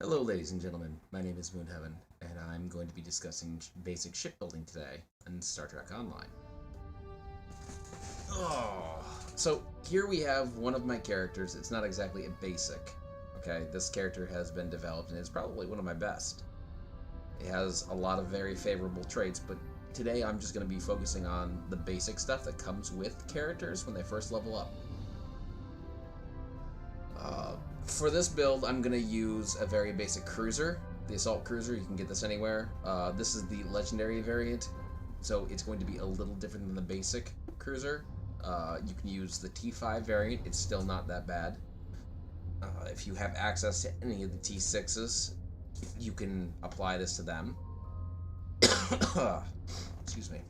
Hello ladies and gentlemen, my name is MoonHeaven, and I'm going to be discussing basic shipbuilding today in Star Trek Online. So here we have one of my characters. It's not exactly a basic, okay? This character has been developed and is probably one of my best. It has a lot of very favorable traits, but today I'm just going to be focusing on the basic stuff that comes with characters when they first level up. For this build, I'm going to use a very basic cruiser, the Assault Cruiser. You can get this anywhere. This is the Legendary variant, so it's going to be a little different than the basic cruiser. You can use the T5 variant. It's still not that bad. If you have access to any of the T6s, you can apply this to them. Excuse me.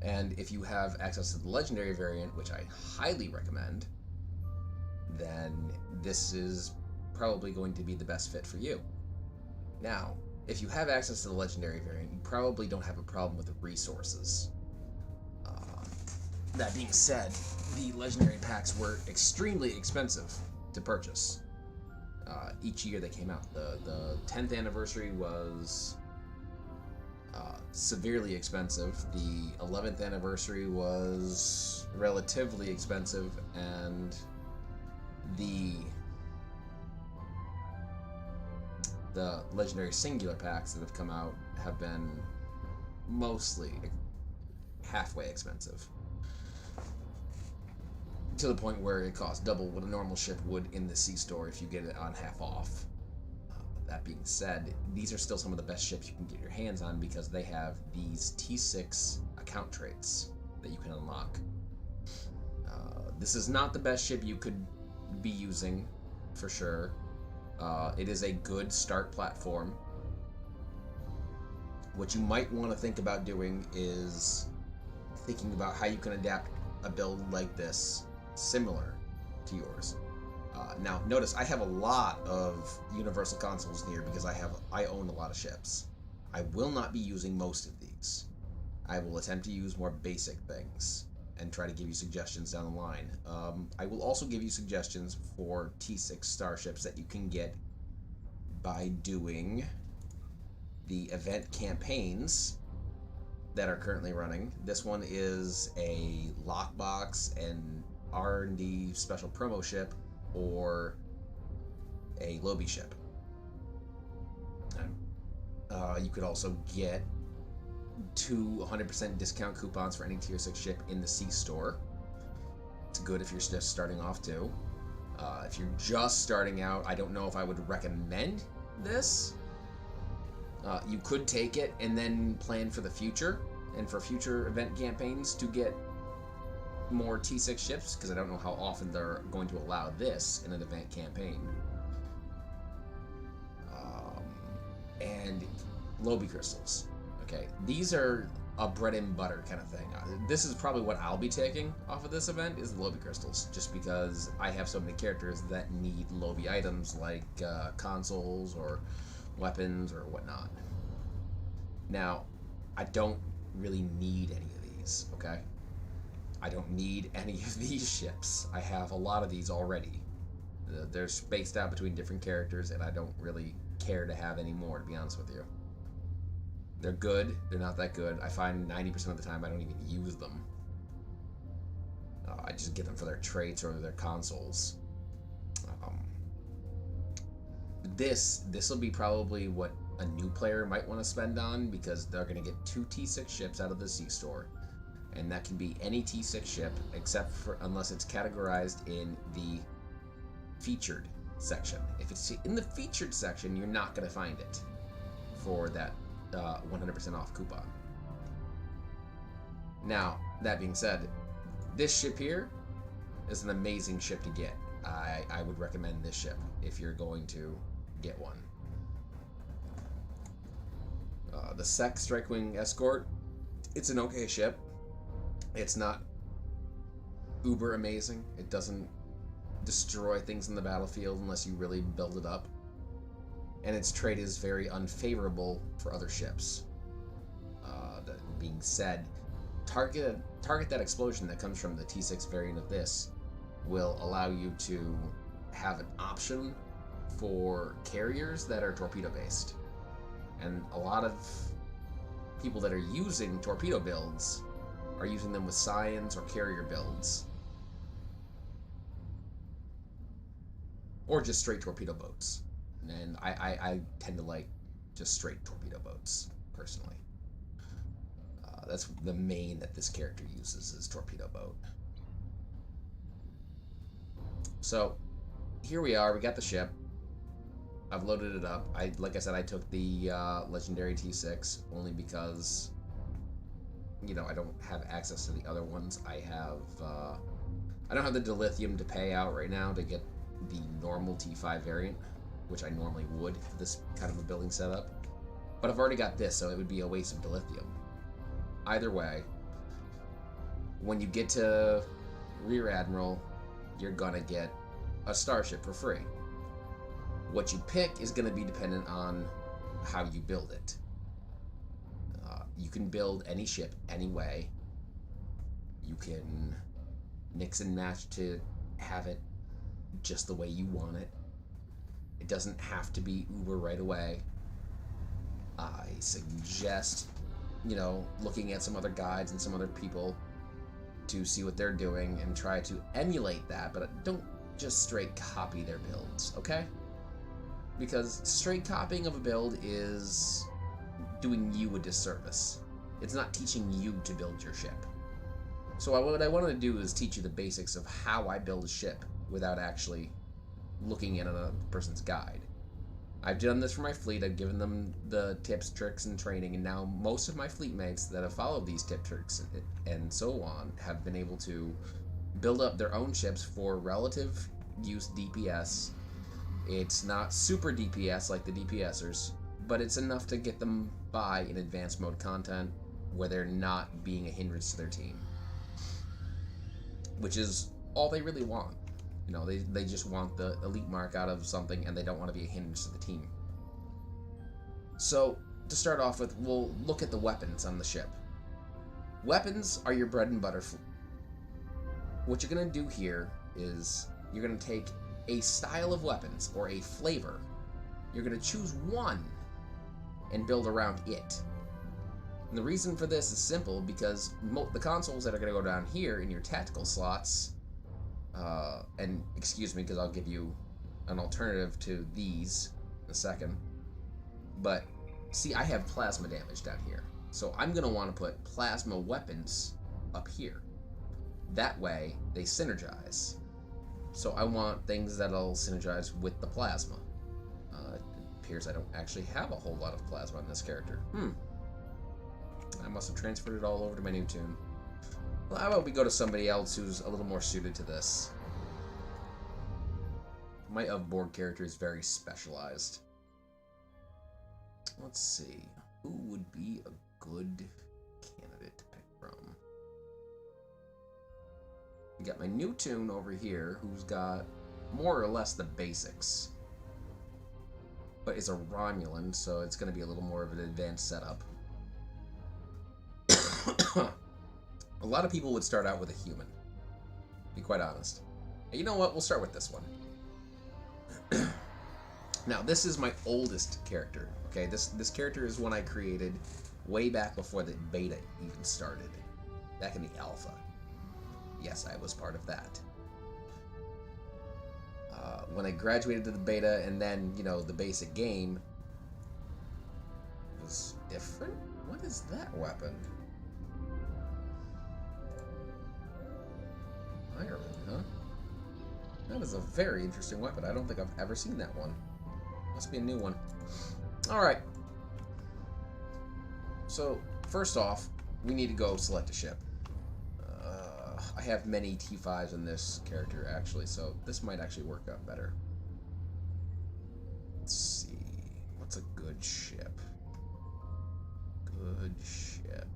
And if you have access to the Legendary variant, which I highly recommend, then this is probably going to be the best fit for you. Now, if you have access to the Legendary variant, you probably don't have a problem with the resources. That being said, the Legendary packs were extremely expensive to purchase each year they came out. The 10th anniversary was severely expensive. The 11th anniversary was relatively expensive, and the Legendary Singular packs that have come out have been mostly halfway expensive, to the point where it costs double what a normal ship would in the C-store if you get it on half off. That being said, these are still some of the best ships you can get your hands on because they have these T6 account traits that you can unlock. This is not the best ship you could be using, for sure. It is a good start platform. What you might want to think about doing is thinking about how you can adapt a build like this similar to yours. Now, notice I have a lot of universal consoles here because I own a lot of ships. I will not be using most of these. I will attempt to use more basic things and try to give you suggestions down the line. I will also give you suggestions for T6 starships that you can get by doing the event campaigns that are currently running. This one is a lockbox and R&D special promo ship or a Lobby ship. You could also get 2 100% discount coupons for any tier 6 ship in the C-store. It's good if you're just starting off too. If you're just starting out, I don't know if I would recommend this. You could take it and then plan for the future and for future event campaigns to get more T6 ships, because I don't know how often they're going to allow this in an event campaign. And Lobby crystals. Okay, these are a bread and butter kind of thing. This is probably what I'll be taking off of this event, is the Lobby crystals, just because I have so many characters that need Lobby items like consoles or weapons or whatnot. Now, I don't really need any of these, okay? I don't need any of these ships. I have a lot of these already. They're spaced out between different characters, and I don't really care to have any more, to be honest with you. They're good. They're not that good. I find 90% of the time I don't even use them. I just get them for their traits or their consoles. This will be probably what a new player might want to spend on, because they're going to get 2 T6 ships out of the C-store, and that can be any T6 ship except for, unless it's categorized in the featured section. If it's in the featured section, you're not going to find it for that 100% off coupon. Now, that being said, this ship here is an amazing ship to get. I would recommend this ship if you're going to get one. The Sec Strikewing Escort, it's an okay ship. It's not uber amazing. It doesn't destroy things in the battlefield unless you really build it up. And its trait is very unfavorable for other ships. That being said, target that explosion that comes from the T6 variant of this will allow you to have an option for carriers that are torpedo based. And a lot of people that are using torpedo builds are using them with scions or carrier builds. Or just straight torpedo boats. And I tend to like just straight torpedo boats, personally. That's the main that this character uses, is torpedo boat. So, here we are, we got the ship. I've loaded it up. Like I said, I took the legendary T6 only because, you know, I don't have access to the other ones. I don't have the dilithium to pay out right now to get the normal T5 variant, which I normally would for this kind of a building setup. But I've already got this, so it would be a waste of dilithium. Either way, when you get to Rear Admiral, you're gonna get a starship for free. What you pick is going to be dependent on how you build it. You can build any ship any way. You can mix and match to have it just the way you want it. It doesn't have to be uber right away. I suggest, you know, looking at some other guides and some other people to see what they're doing and try to emulate that, but don't just straight copy their builds, okay? Because straight copying of a build is doing you a disservice. It's not teaching you to build your ship. So what I wanted to do is teach you the basics of how I build a ship without actually looking at another person's guide. I've done this for my fleet. I've given them the tips, tricks, and training, and now most of my fleet mates that have followed these tip, tricks, and so on have been able to build up their own ships for relative use DPS. It's not super DPS like the DPSers, but it's enough to get them by in advanced mode content where they're not being a hindrance to their team. Which is all they really want. You know, they just want the elite mark out of something and they don't want to be a hindrance to the team. So, to start off with, we'll look at the weapons on the ship. Weapons are your bread and butter. What you're going to do here is you're going to take a style of weapons, or a flavor. You're going to choose one and build around it. And the reason for this is simple, because the consoles that are going to go down here in your tactical slots, and excuse me because I'll give you an alternative to these in a second, but see, I have plasma damage down here, so I'm going to want to put plasma weapons up here. That way they synergize. So I want things that'll synergize with the plasma. It appears I don't actually have a whole lot of plasma on this character. I must have transferred it all over to my new tune. Well, how about we go to somebody else who's a little more suited to this? My of-board character is very specialized. Let's see. Who would be a good candidate to pick from? We got my new tune over here, who's got more or less the basics, but is a Romulan, so it's going to be a little more of an advanced setup. A lot of people would start out with a human, to be quite honest. And you know what? We'll start with this one. Now, this is my oldest character. Okay, this character is one I created way back before the beta even started, back in the alpha. Yes, I was part of that. When I graduated to the beta, and then, you know, the basic game was different. What is that weapon? Iron, huh? That is a very interesting weapon. I don't think I've ever seen that one. Must be a new one. Alright. So, first off, we need to go select a ship. I have many T5s in this character, actually, so this might actually work out better. Let's see. What's a good ship? Good ship.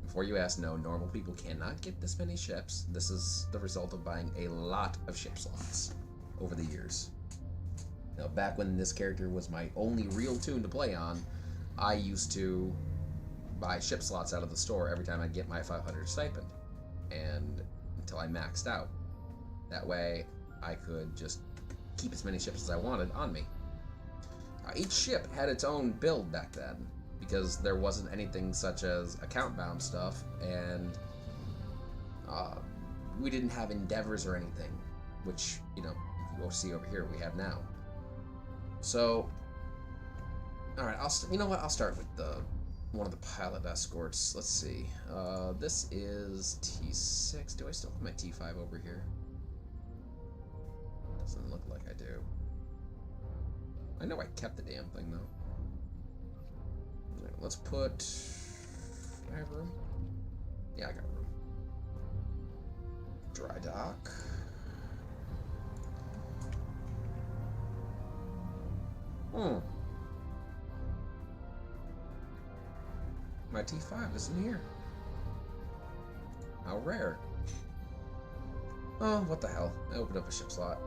Before you ask, no, normal people cannot get this many ships. This is the result of buying a lot of ship slots over the years. Now, back when this character was my only real tune to play on, I used to buy ship slots out of the store every time I get my 500 stipend, and until I maxed out. That way, I could just keep as many ships as I wanted on me. Each ship had its own build back then, because there wasn't anything such as account-bound stuff, and we didn't have endeavors or anything, which, you know, you'll see over here we have now. So, alright, you know what, I'll start with one of the pilot escorts. Let's see, this is T6. Do I still have my T5 over here? Doesn't look like I do. I know I kept the damn thing, though. Right, let's put... Do I have room? Yeah, I got room. Dry dock. My T5 isn't here. How rare. Oh, what the hell. I opened up a ship slot.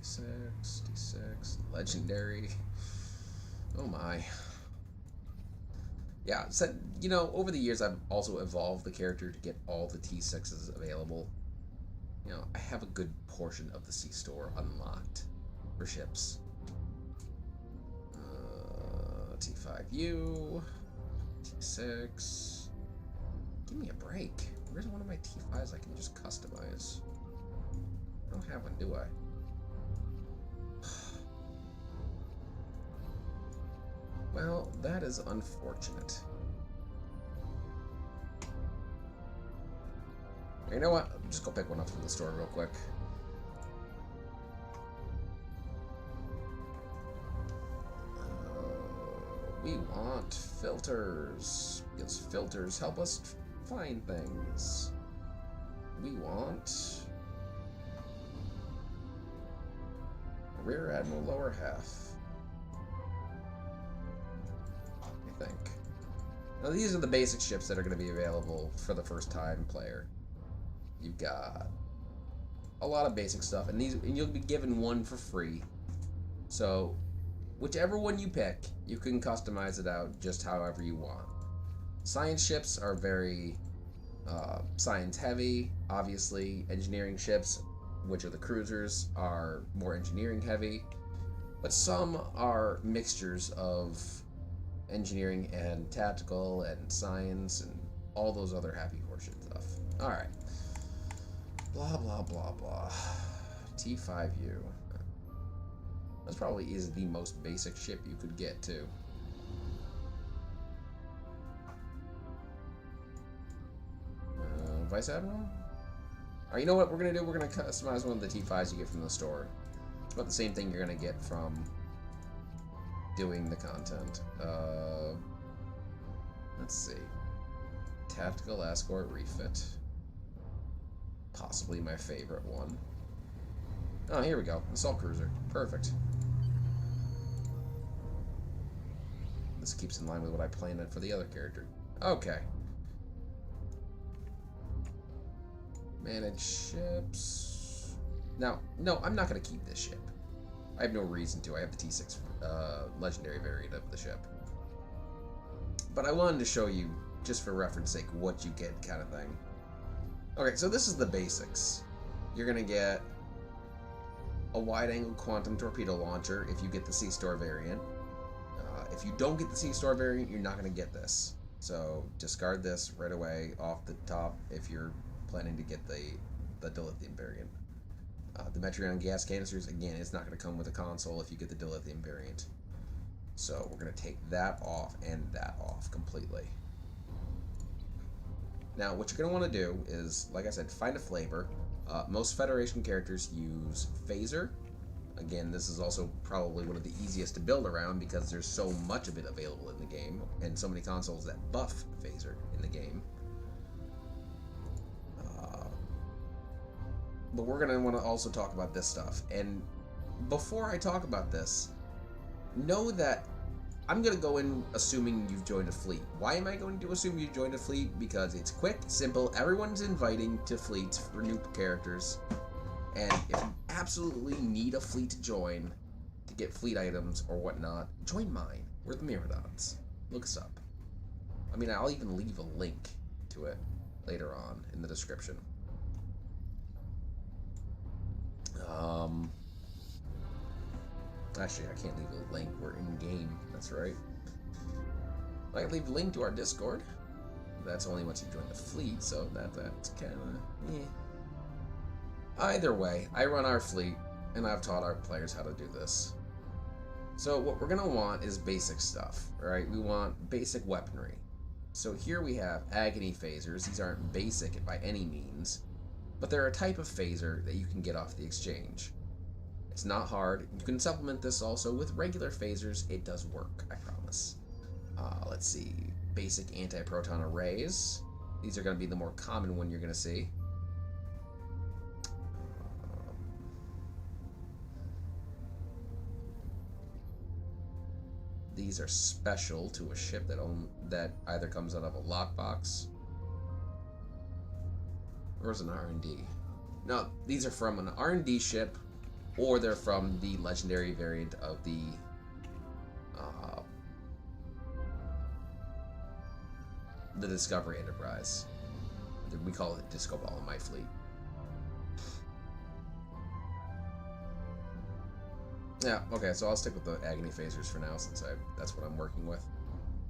T6, legendary. Oh my. Yeah, so, you know, over the years I've also evolved the character to get all the T6s available. You know, I have a good portion of the C-Store unlocked for ships. T5U, T6. Give me a break. Where's one of my T5s I can just customize? I don't have one, do I? Well, that is unfortunate. You know what? Just go pick one up from the store real quick. We want filters, because filters help us find things. We want rear admiral lower half, I think. Now these are the basic ships that are going to be available for the first time player. You've got a lot of basic stuff, and you'll be given one for free. So whichever one you pick, you can customize it out just however you want. Science ships are very science heavy. Obviously, engineering ships, which are the cruisers, are more engineering heavy. But some are mixtures of engineering and tactical and science and all those other happy horseshit stuff. Alright. Blah, blah, blah, blah. T5U. That's probably is the most basic ship you could get, too. Vice Admiral? Alright, you know what we're going to do? We're going to customize one of the T5s you get from the store. It's about the same thing you're going to get from doing the content. Let's see. Tactical Escort Refit. Possibly my favorite one. Oh, here we go. Assault Cruiser. Perfect. This keeps in line with what I planned for the other character. Okay. Manage ships. Now, no, I'm not going to keep this ship. I have no reason to. I have the T6 legendary variant of the ship. But I wanted to show you, just for reference sake, what you get kind of thing. Okay, so this is the basics. You're going to get a wide-angle quantum torpedo launcher if you get the C-Store variant. If you don't get the C-Store variant, you're not going to get this. So discard this right away off the top if you're planning to get the dilithium variant. The Metreon gas canisters, again, it's not going to come with a console if you get the dilithium variant. So we're going to take that off and that off completely. Now, what you're going to want to do is, like I said, find a flavor. Most Federation characters use Phaser. Again, this is also probably one of the easiest to build around because there's so much of it available in the game, and so many consoles that buff Phaser in the game. But we're going to want to also talk about this stuff. And before I talk about this, know that I'm going to go in assuming you've joined a fleet. Why am I going to assume you've joined a fleet? Because it's quick, simple, everyone's inviting to fleets for new characters. And if you absolutely need a fleet to join, to get fleet items or whatnot, join mine. We're the Myrmidons. Look us up. I mean, I'll even leave a link to it. later on in the description. Actually, I can't leave a link. We're in game. That's right. I can leave a link to our Discord. That's only once you join the fleet, so that's kind of Either way, I run our fleet, and I've taught our players how to do this. So what we're gonna want is basic stuff, right? We want basic weaponry. So here we have Agony Phasers. These aren't basic by any means, but they're a type of phaser that you can get off the exchange. It's not hard. You can supplement this also with regular phasers. It does work, I promise. Let's see. Basic Anti-Proton arrays. These are going to be the more common one you're going to see. These are special to a ship that either comes out of a lockbox or is an R&D. No, these are from an R&D ship, or they're from the legendary variant of the Discovery Enterprise. We call it Disco Ball in my fleet. Yeah, okay, so I'll stick with the Agony Phasers for now, since that's what I'm working with.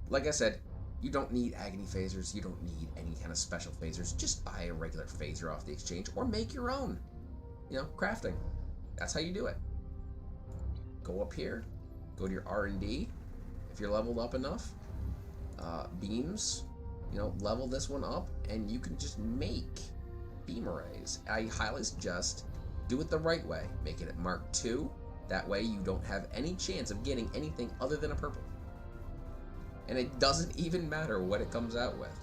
Like I said, you don't need Agony Phasers, you don't need any kind of special phasers. Just buy a regular phaser off the exchange, or make your own. You know, crafting. That's how you do it. Go up here, go to your R&D, if you're leveled up enough. Beams, you know, level this one up, and you can just make beam arrays. I highly suggest do it the right way. Make it at Mark II. That way you don't have any chance of getting anything other than a purple. And it doesn't even matter what it comes out with.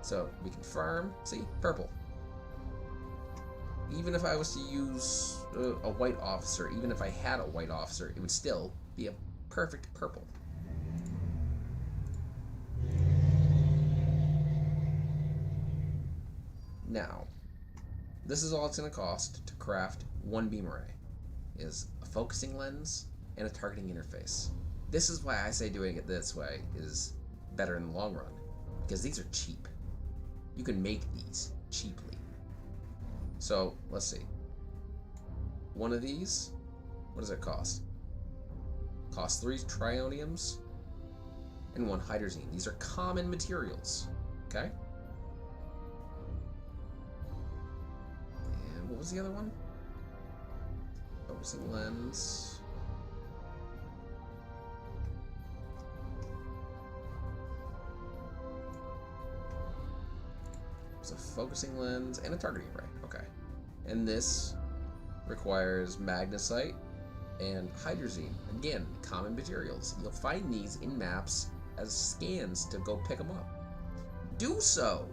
So we confirm, see, purple. Even if I was to use a white officer, even if I had a white officer, it would still be a perfect purple. Now, this is all it's going to cost to craft one beam array. Is a focusing lens and a targeting interface. This is why I say doing it this way is better in the long run, because these are cheap. You can make these cheaply. So let's see. One of these, what does it cost? Costs 3 trioniums and 1 hydrazine. These are common materials. Okay. And what was the other one? Focusing lens. It's a focusing lens and a targeting array. Okay. And this requires magnesite and hydrazine. Again, common materials. You'll find these in maps as scans to go pick them up. Do so.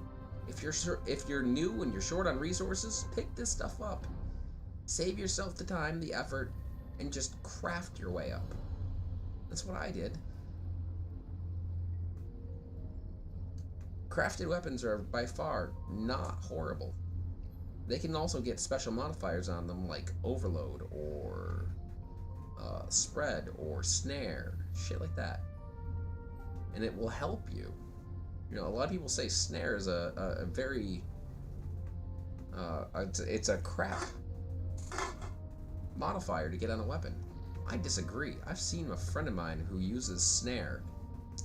If you're new and you're short on resources, pick this stuff up. Save yourself the time, the effort, and just craft your way up. That's what I did. Crafted weapons are by far not horrible. They can also get special modifiers on them like overload or spread or snare, shit like that. And it will help you. You know, a lot of people say snare is a very it's a crap modifier to get on a weapon. I disagree. I've seen a friend of mine who uses snare,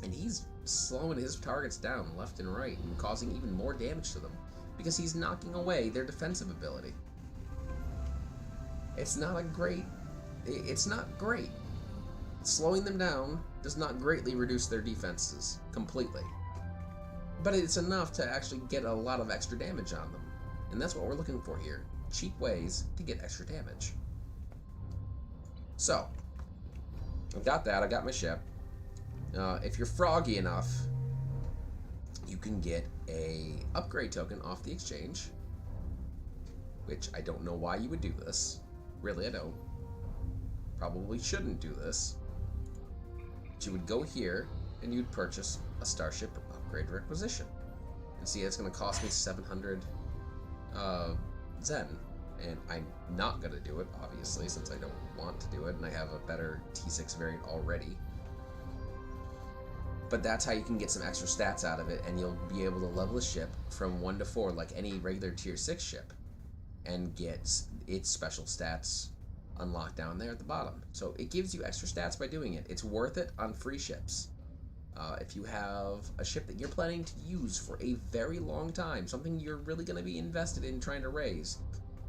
and he's slowing his targets down left and right and causing even more damage to them because he's knocking away their defensive ability. It's not great. Slowing them down does not greatly reduce their defenses completely, but it's enough to actually get a lot of extra damage on them, and that's what we're looking for here. Cheap ways to get extra damage. So, I've got that. I got my ship. If you're froggy enough, you can get a upgrade token off the exchange, which I don't know why you would do this. Really, I don't. Probably shouldn't do this. But you would go here and you'd purchase a Starship upgrade requisition. And see, it's going to cost me 700 Zen. And I'm not going to do it, obviously, since I don't want to do it, and I have a better T6 variant already. But that's how you can get some extra stats out of it, and you'll be able to level a ship from 1 to 4 like any regular tier 6 ship, and get its special stats unlocked down there at the bottom. So it gives you extra stats by doing it. It's worth it on free ships. If you have a ship that you're planning to use for a very long time, something you're really going to be invested in trying to raise,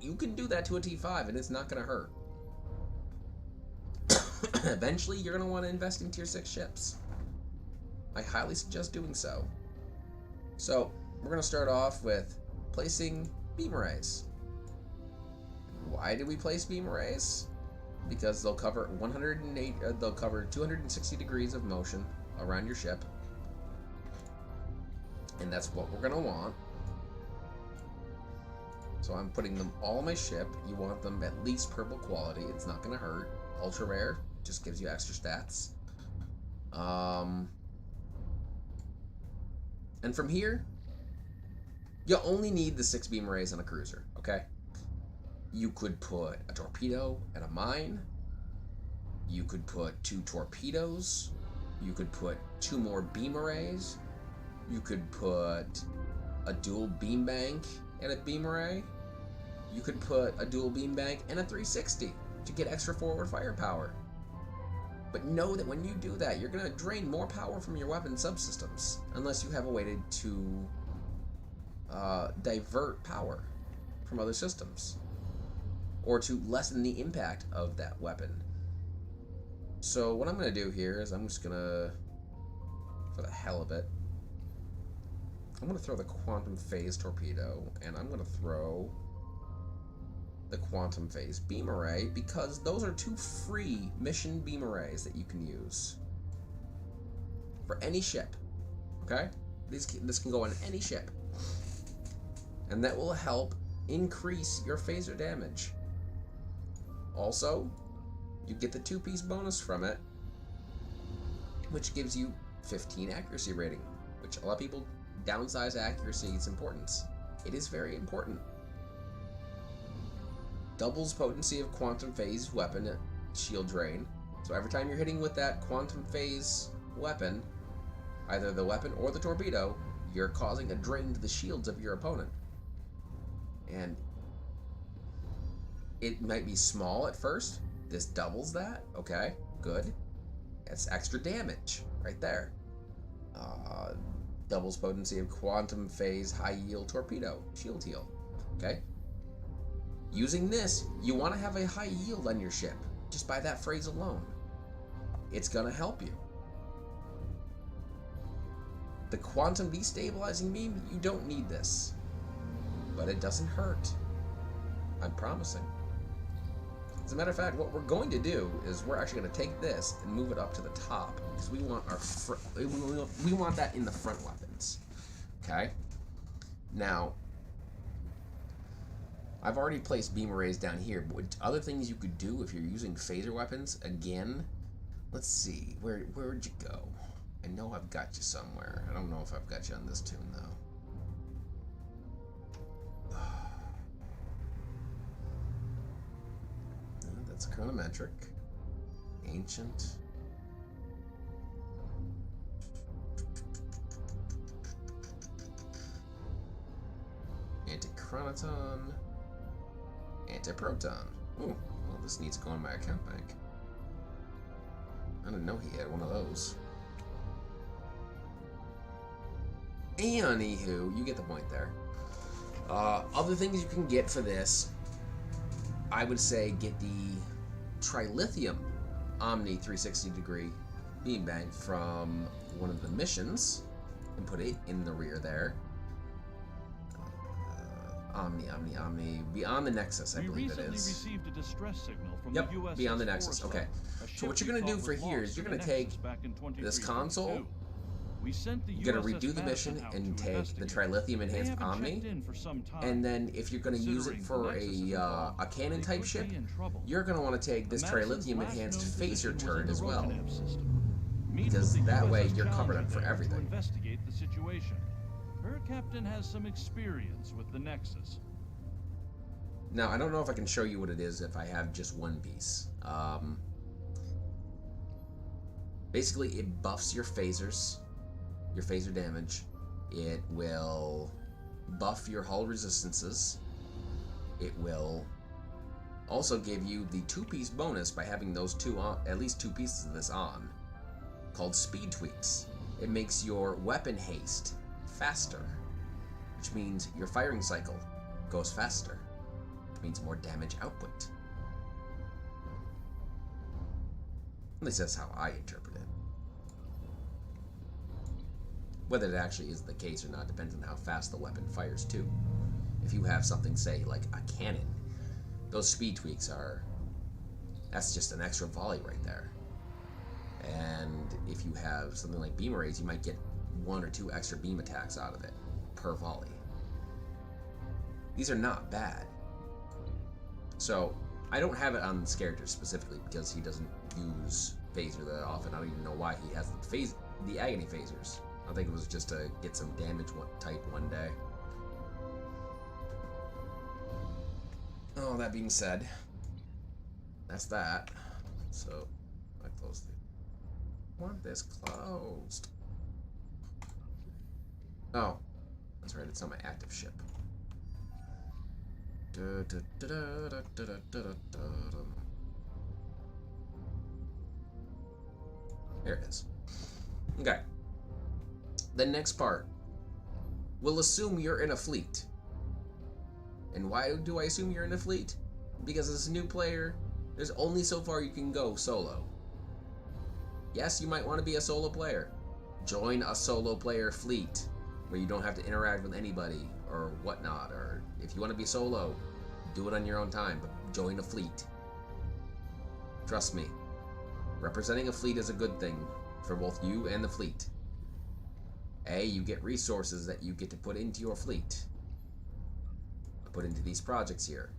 you can do that to a T5 and it's not going to hurt. Eventually, you're going to want to invest in tier 6 ships. I highly suggest doing so. So, we're going to start off with placing beam arrays. Why did we place beam arrays? Because they'll cover 260 degrees of motion around your ship. And that's what we're going to want. So I'm putting them all on my ship. You want them at least purple quality. It's not going to hurt. Ultra rare just gives you extra stats. And from here, you only need the 6 beam arrays on a cruiser, okay? You could put a torpedo and a mine. You could put 2 torpedoes. You could put 2 more beam arrays. You could put a dual beam bank and a beam array. You could put a dual beam bank and a 360 to get extra forward firepower. But know that when you do that, you're going to drain more power from your weapon subsystems, unless you have a way to divert power from other systems, or to lessen the impact of that weapon. So what I'm going to do here is I'm just going to, for the hell of it, I'm going to throw the Quantum Phase Torpedo, and I'm going to throw the Quantum Phase Beam Array, because those are 2 free mission beam arrays that you can use for any ship, okay? This can go on any ship, and that will help increase your phaser damage. Also, you get the 2-piece bonus from it, which gives you 15 accuracy rating, which a lot of people downsize accuracy its importance. It is very important. Doubles potency of quantum phase weapon at shield drain. So every time you're hitting with that quantum phase weapon, either the weapon or the torpedo, you're causing a drain to the shields of your opponent. And it might be small at first. This doubles that. Okay, good. That's extra damage right there. Doubles potency of quantum phase high yield torpedo shield heal. Okay. Using this, you want to have a high yield on your ship, just by that phrase alone. It's going to help you. The quantum destabilizing beam, you don't need this. But it doesn't hurt. I'm promising. As a matter of fact, what we're going to do is we're actually going to take this and move it up to the top, because we want our we want that in the front weapons. Okay? Now, I've already placed beam arrays down here, but other things you could do if you're using phaser weapons, again, let's see, where'd you go? I know I've got you somewhere. I don't know if I've got you on this tune, though. That's chronometric. Ancient. Anti-Proton. Anti-Proton. Ooh, well, this needs to go in my account bank. I didn't know he had one of those. Anywho, you get the point there. Other things you can get for this, I would say get the Trilithium Omni 360 degree beam bank from one of the missions and put it in the rear there. Omni. Beyond the Nexus, I believe it is. Received a distress signal from yep, the USS Beyond the Nexus. Foresight, Okay. So what you're going to do for here is you're going to take this console, you're going to redo the mission and take the Trilithium Enhanced Omni, and then if you're going to use it for a cannon type ship, you're going to want to take this Trilithium Enhanced Phaser turret as well, because that way you're covered up for everything. Investigate the situation. Her captain has some experience with the Nexus. Now, I don't know if I can show you what it is if I have just one piece. Basically, it buffs your phasers your phaser damage. It will buff your hull resistances. It will also give you the 2-piece bonus by having those at least 2 pieces of this on, called speed tweaks. It makes your weapon haste faster, which means your firing cycle goes faster, which means more damage output. At least that's how I interpret it. Whether it actually is the case or not depends on how fast the weapon fires too. If you have something, say, like a cannon, those speed tweaks that's just an extra volley right there. And if you have something like beam arrays, you might get 1 or 2 extra beam attacks out of it per volley. These are not bad. So I don't have it on this character specifically because he doesn't use phaser that often. I don't even know why he has the Agony Phasers. I think it was just to get some damage type one day. Oh, that being said, that's that. So I closed it. I want this closed. Oh, that's right. It's on my active ship. There it is. Okay. The next part. We'll assume you're in a fleet. And why do I assume you're in a fleet? Because as a new player, there's only so far you can go solo. Yes, you might want to be a solo player. Join a solo player fleet where you don't have to interact with anybody or whatnot. Or if you want to be solo, do it on your own time, but join a fleet. Trust me, representing a fleet is a good thing for both you and the fleet. You get resources that you get to put into your fleet. Put into these projects here.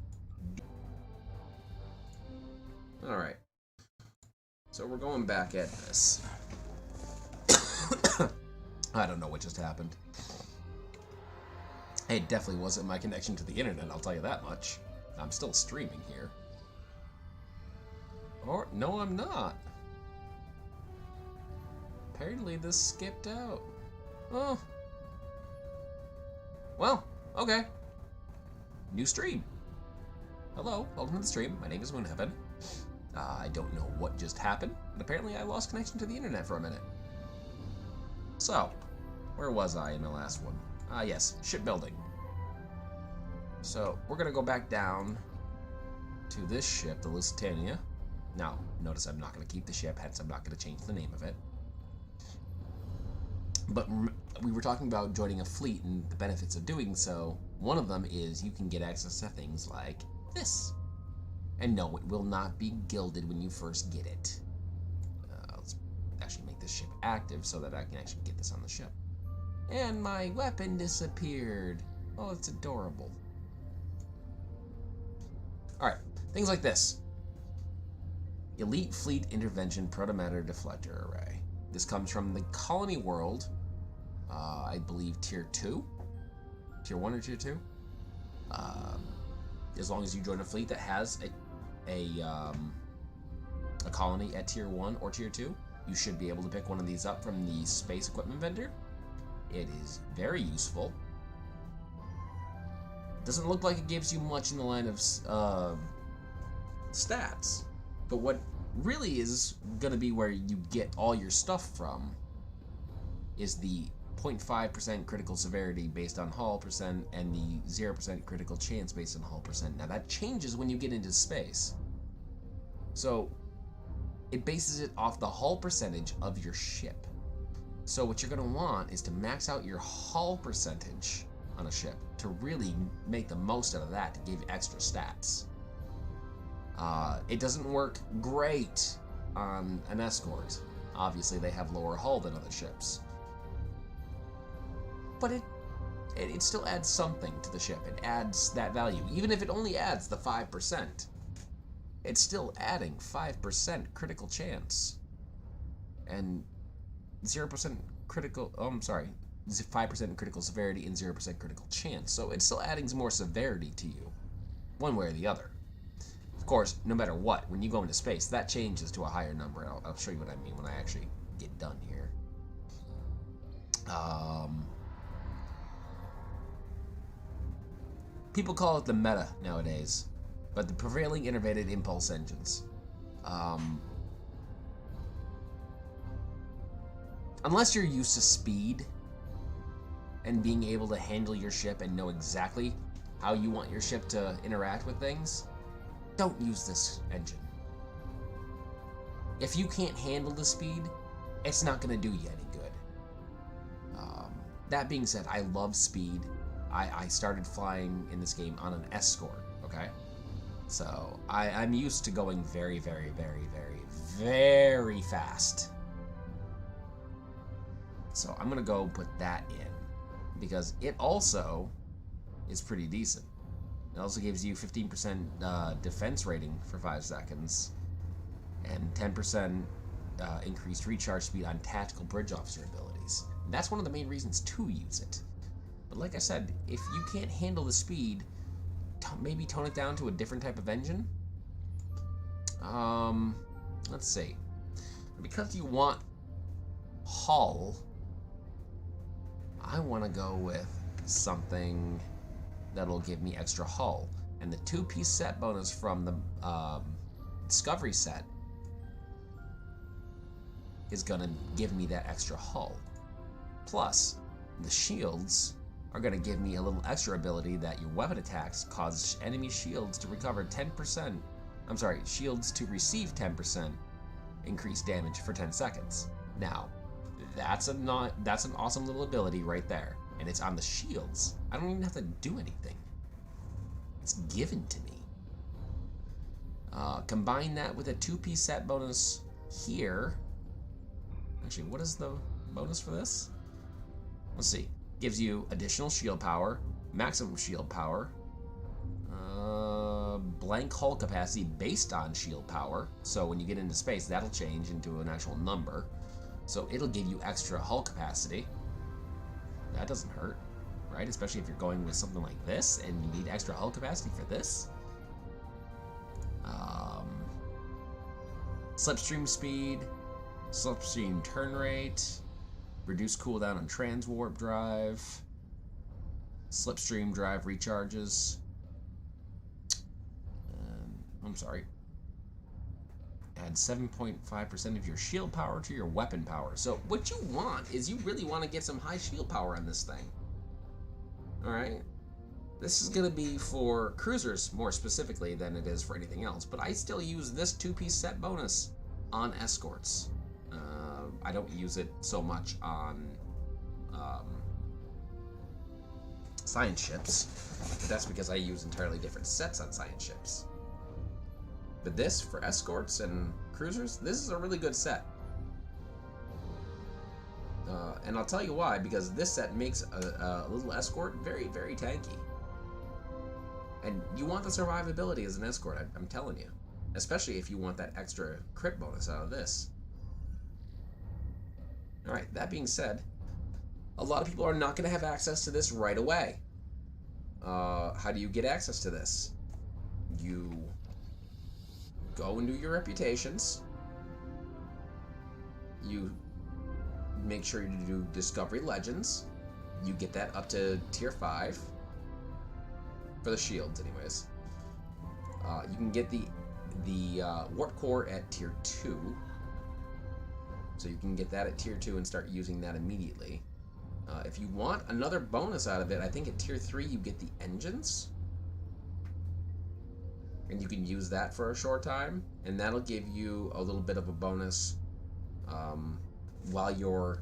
Alright. So we're going back at this. I don't know what just happened. It definitely wasn't my connection to the internet, I'll tell you that much. I'm still streaming here. Or, no, I'm not. Apparently this skipped out. Oh. Well, okay. New stream. Hello, welcome to the stream. My name is MoonHeaven. I don't know what just happened, but apparently I lost connection to the internet for a minute. So, where was I in the last one? Yes, shipbuilding. So, we're gonna go back down to this ship, the Lusitania. Now, notice I'm not gonna keep the ship, hence I'm not gonna change the name of it. But we were talking about joining a fleet and the benefits of doing so. One of them is you can get access to things like this. And no, it will not be gilded when you first get it. Let's actually make this ship active so that I can actually get this on the ship. And my weapon disappeared. Oh, it's adorable. Alright, things like this. Elite Fleet Intervention Protometer Deflector Array. This comes from the Colony World, I believe Tier 2? Tier 1 or Tier 2? As long as you join a fleet that has a colony at Tier 1 or Tier 2, you should be able to pick one of these up from the Space Equipment Vendor. It is very useful. Doesn't look like it gives you much in the line of stats, but what really is going to be where you get all your stuff from is the 0.5% critical severity based on hull percent and the 0% critical chance based on hull percent. Now that changes when you get into space. So it bases it off the hull percentage of your ship. So what you're going to want is to max out your hull percentage on a ship to really make the most out of that to give you extra stats. It doesn't work great on an escort. Obviously they have lower hull than other ships. But it still adds something to the ship. It adds that value. Even if it only adds the 5%, it's still adding 5% critical chance. And 0% critical, 5% critical severity and 0% critical chance. So it's still adding more severity to you, one way or the other. Of course, no matter what, when you go into space, that changes to a higher number. I'll show you what I mean when I actually get done here. People call it the meta nowadays, but the prevailing innervated impulse engines. Unless you're used to speed and being able to handle your ship and know exactly how you want your ship to interact with things, don't use this engine. If you can't handle the speed, it's not going to do you any good. That being said, I love speed. I started flying in this game on an escort, okay? So I'm used to going very, very, very, very, very fast. So I'm going to go put that in because it also is pretty decent. It also gives you 15% defense rating for 5 seconds and 10% increased recharge speed on tactical bridge officer abilities. And that's one of the main reasons to use it. But like I said, if you can't handle the speed, maybe tone it down to a different type of engine. Let's see. Because you want hull, I want to go with something that'll give me extra hull. And the 2-piece set bonus from the Discovery set is going to give me that extra hull. Plus, the shields are going to give me a little extra ability that your weapon attacks cause enemy shields to recover 10%. I'm sorry, shields to receive 10% increased damage for 10 seconds. Now, that's an awesome little ability right there, and it's on the shields. I don't even have to do anything. It's given to me. Combine that with a 2-piece set bonus here. Actually, what is the bonus for this? Let's see. Gives you additional shield power, maximum shield power, blank hull capacity based on shield power. So when you get into space, that'll change into an actual number. So it'll give you extra hull capacity. That doesn't hurt, right? Especially if you're going with something like this and you need extra hull capacity for this. Slipstream speed, slipstream turn rate, reduce cooldown on transwarp drive, slipstream drive recharges. I'm sorry. Add 7.5% of your shield power to your weapon power. So what you want is you really want to get some high shield power on this thing. Alright? This is going to be for cruisers more specifically than it is for anything else. But I still use this 2-piece set bonus on escorts. I don't use it so much on science ships. But that's because I use entirely different sets on science ships. But this, for escorts and cruisers, this is a really good set. And I'll tell you why, because this set makes a little escort very, very tanky. And you want the survivability as an escort, I'm telling you. Especially if you want that extra crit bonus out of this. Alright, that being said, a lot of people are not going to have access to this right away. How do you get access to this? You go and do your reputations. You make sure you do Discovery Legends. You get that up to tier 5. For the shields, anyways. You can get the warp core at tier 2. So you can get that at tier 2 and start using that immediately. If you want another bonus out of it, I think at tier 3 you get the engines. And you can use that for a short time. And that'll give you a little bit of a bonus while you're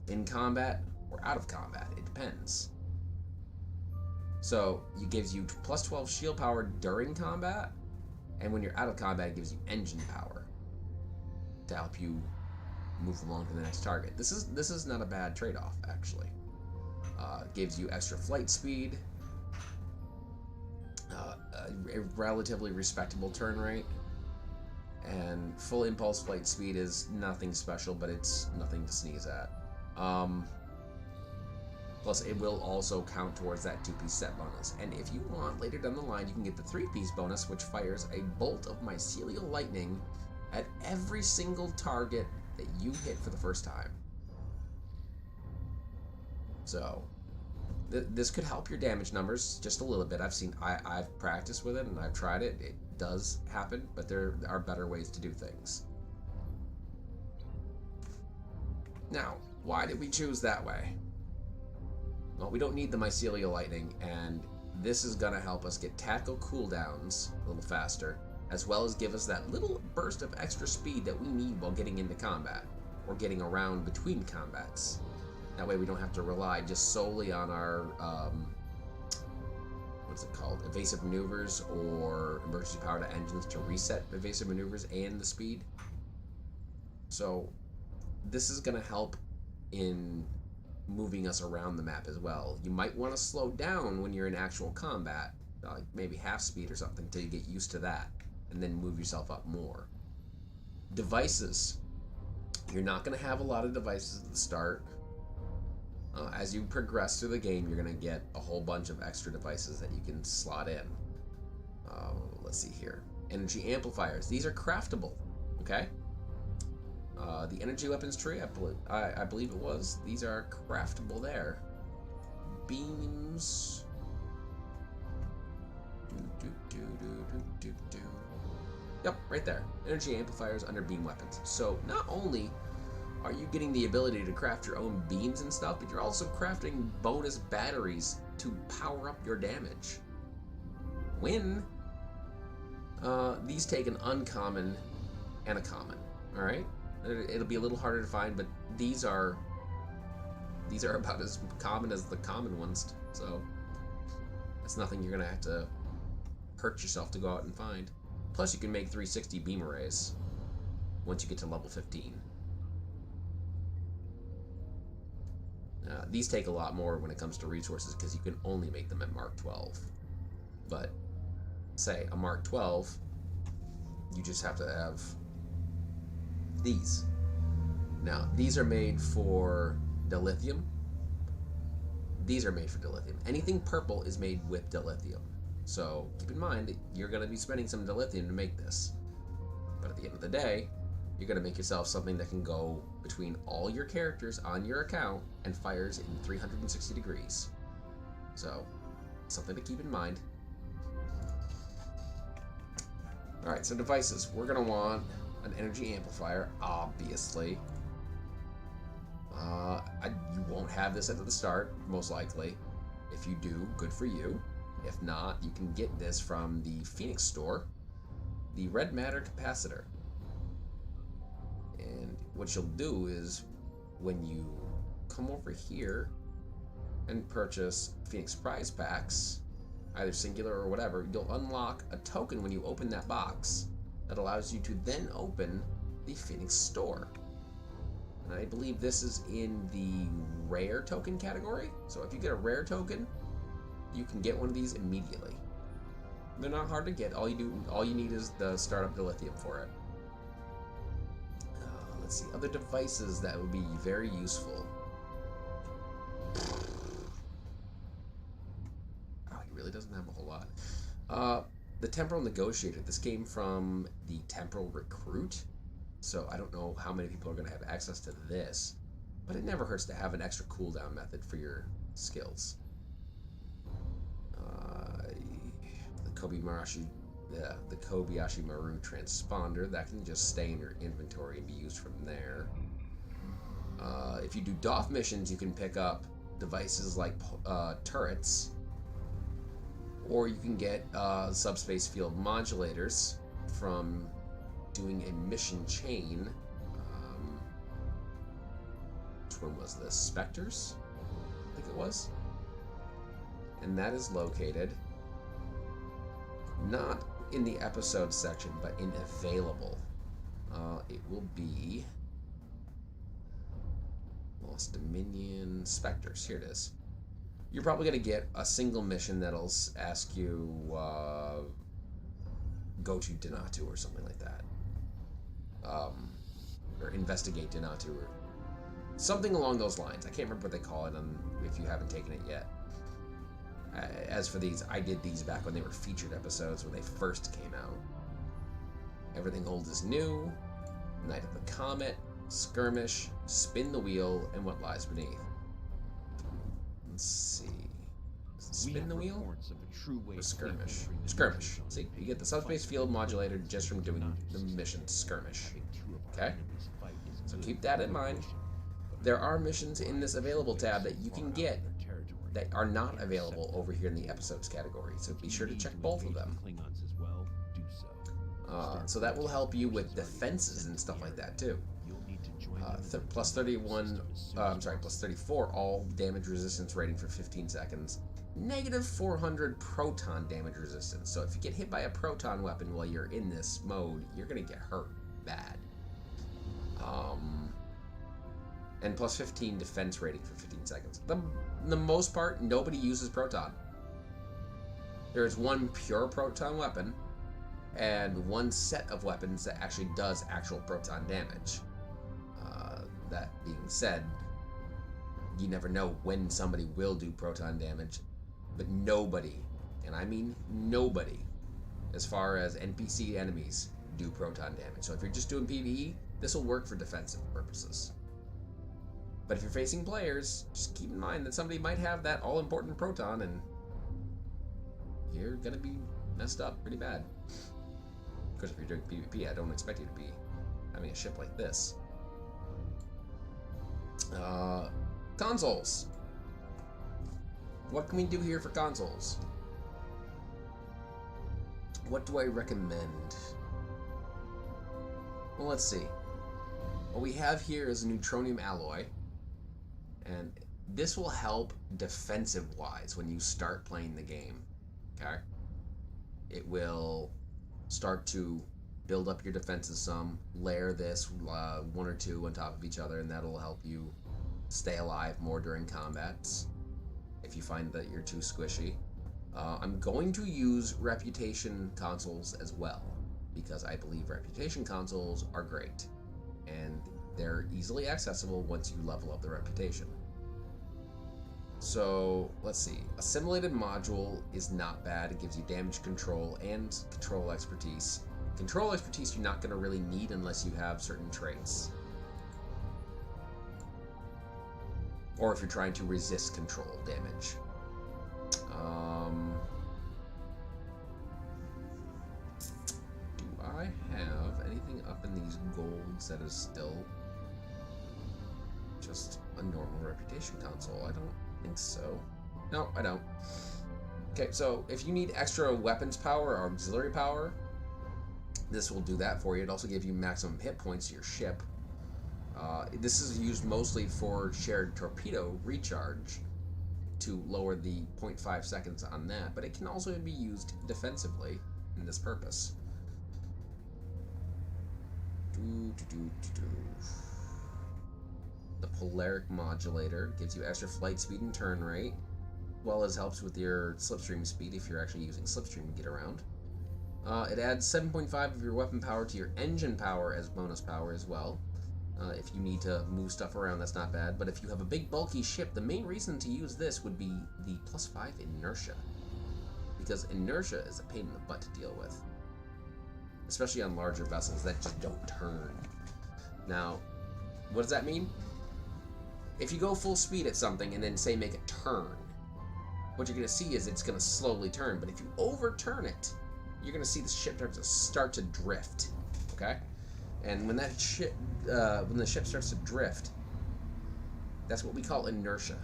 in combat or out of combat. It depends. So it gives you plus 12 shield power during combat. And when you're out of combat, it gives you engine power to help you move along to the next target. This is not a bad trade-off, actually. It gives you extra flight speed, a relatively respectable turn rate, and full impulse flight speed is nothing special, but it's nothing to sneeze at. Plus, it will also count towards that 2-piece set bonus. And if you want, later down the line, you can get the 3-piece bonus, which fires a bolt of mycelial lightning at every single target that you hit for the first time. So this could help your damage numbers just a little bit. I've practiced with it and I've tried it. It does happen, but there are better ways to do things. Now, why did we choose that way? Well, we don't need the mycelial lightning, and this is gonna help us get tactical cooldowns a little faster, as well as give us that little burst of extra speed that we need while getting into combat, or getting around between combats. That way we don't have to rely just solely on our, what's it called, evasive maneuvers or emergency power to engines to reset evasive maneuvers and the speed. So this is going to help in moving us around the map as well. You might want to slow down when you're in actual combat, like maybe half speed or something, till you get used to that, and then move yourself up more. Devices. You're not going to have a lot of devices at the start. As you progress through the game, you're going to get a whole bunch of extra devices that you can slot in. Let's see here. Energy amplifiers. These are craftable, okay? The energy weapons tree, I believe it was. These are craftable there. Beams. Yep, right there. Energy amplifiers under beam weapons. So not only are you getting the ability to craft your own beams and stuff, but you're also crafting bonus batteries to power up your damage. When these take an uncommon and a common, all right? It'll be a little harder to find, but these are about as common as the common ones, so that's nothing you're gonna have to hurt yourself to go out and find. Plus, you can make 360 beam arrays once you get to level 15. These take a lot more when it comes to resources because you can only make them at Mark 12. But say a Mark 12, you just have to have these. Now, these are made for dilithium. These are made for dilithium. Anything purple is made with dilithium. So keep in mind that you're going to be spending some dilithium to make this. But at the end of the day, you're going to make yourself something that can go between all your characters on your account and fires in 360 degrees. So, something to keep in mind. Alright, so devices. We're going to want an energy amplifier, obviously. You won't have this at the start, most likely. If you do, good for you. If not, you can get this from the Phoenix store, the red matter capacitor. And what you'll do is, when you come over here and purchase Phoenix prize packs, either singular or whatever, you'll unlock a token when you open that box that allows you to then open the Phoenix store. And I believe this is in the rare token category. So if you get a rare token, you can get one of these immediately. They're not hard to get. All you need is the startup dilithium for it. Let's see, other devices that would be very useful. Oh, he really doesn't have a whole lot. The Temporal Negotiator. This came from the Temporal Recruit, so I don't know how many people are going to have access to this, but it never hurts to have an extra cooldown method for your skills. The Kobayashi Maru transponder, that can just stay in your inventory and be used from there. If you do DOF missions, you can pick up devices like turrets, or you can get subspace field modulators from doing a mission chain. Which one was this? Spectres? I think it was. And that is located not in the episode section, but in available. It will be Lost Dominion Spectres. Here it is. You're probably going to get a single mission that'll ask you go to Denatu or something like that, or investigate Denatu or something along those lines. I can't remember what they call it if you haven't taken it yet. As for these, I did these back when they were featured episodes, when they first came out. Everything Old is New, Night of the Comet, Skirmish, Spin the Wheel, and What Lies Beneath. Let's see. Spin the wheel? Or skirmish? Skirmish. See, you get the subspace field modulator just from doing the mission skirmish. Okay? So keep that in mind. There are missions in this available tab that you can get that are not available over here in the episodes category. So be sure to check both of them. So that will help you with defenses and stuff like that too. Plus 31, plus 34 all damage resistance rating for 15 seconds. Negative 400 proton damage resistance. So if you get hit by a proton weapon while you're in this mode, you're gonna get hurt bad. And plus 15 defense rating for 15 seconds. The most part, nobody uses proton. There's one pure proton weapon and one set of weapons that actually does actual proton damage. That being said, you never know when somebody will do proton damage, but nobody, and I mean nobody, as far as NPC enemies, do proton damage. So if you're just doing PvE, this will work for defensive purposes. But if you're facing players, just keep in mind that somebody might have that all-important proton, and you're gonna be messed up pretty bad. Of course, if you're doing PvP, I don't expect you to be having a ship like this. Consoles. What can we do here for consoles? What do I recommend? Well, let's see. What we have here is a Neutronium Alloy, and this will help defensive-wise when you start playing the game, okay? It will start to build up your defenses some, layer this one or two on top of each other, and that'll help you stay alive more during combats if you find that you're too squishy. I'm going to use reputation consoles as well, because I believe reputation consoles are great, and they're easily accessible once you level up the reputation. So, let's see. A simulated module is not bad. It gives you damage control and control expertise. Control expertise you're not going to really need unless you have certain traits. Or if you're trying to resist control damage. Do I have anything up in these golds that is still just a normal reputation console? I don't think so. No, I don't. Okay, so if you need extra weapons power or auxiliary power, this will do that for you. It also gives you maximum hit points to your ship. This is used mostly for shared torpedo recharge to lower the 0.5 seconds on that, but it can also be used defensively in this purpose. The Polaric Modulator gives you extra flight speed and turn rate, as well as helps with your slipstream speed if you're actually using slipstream to get around. It adds 7.5 of your weapon power to your engine power as bonus power as well. If you need to move stuff around, that's not bad. But if you have a big bulky ship, the main reason to use this would be the +5 inertia. Because inertia is a pain in the butt to deal with. Especially on larger vessels that just don't turn. Now, what does that mean? If you go full speed at something and then say make a turn, what you're going to see is it's going to slowly turn. But if you overturn it, you're going to see the ship start to drift. Okay? And when that ship, when the ship starts to drift, that's what we call inertia.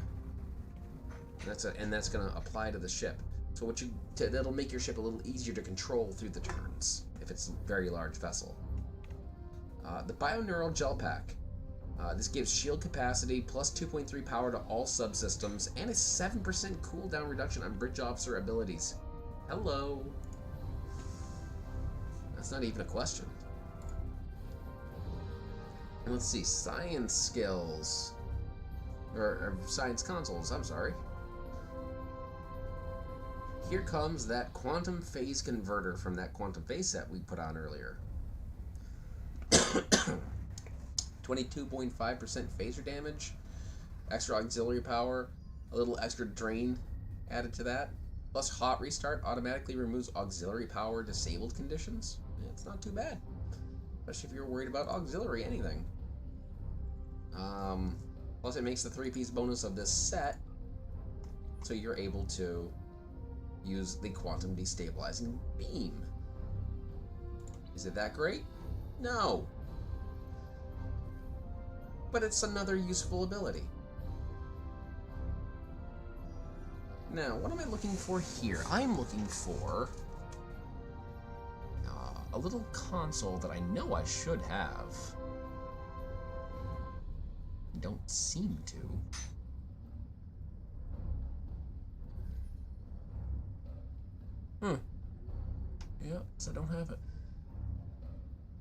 And that's going to apply to the ship. So that'll make your ship a little easier to control through the turns if it's a very large vessel. The Bioneural Gel Pack. This gives shield capacity plus 2.3 power to all subsystems and a 7% cooldown reduction on bridge officer abilities. Hello. That's not even a question. And let's see, science skills. Or science consoles, I'm sorry. Here comes that quantum phase converter from that quantum phase set we put on earlier. 22.5% phaser damage, extra auxiliary power, a little extra drain added to that, plus hot restart automatically removes auxiliary power disabled conditions. It's not too bad, especially if you're worried about auxiliary anything. Plus it makes the 3-piece bonus of this set so you're able to use the quantum destabilizing beam. Is it that great? No. But it's another useful ability. Now, what am I looking for here? I'm looking for a little console that I know I should have. Don't seem to. Yeah, so I don't have it.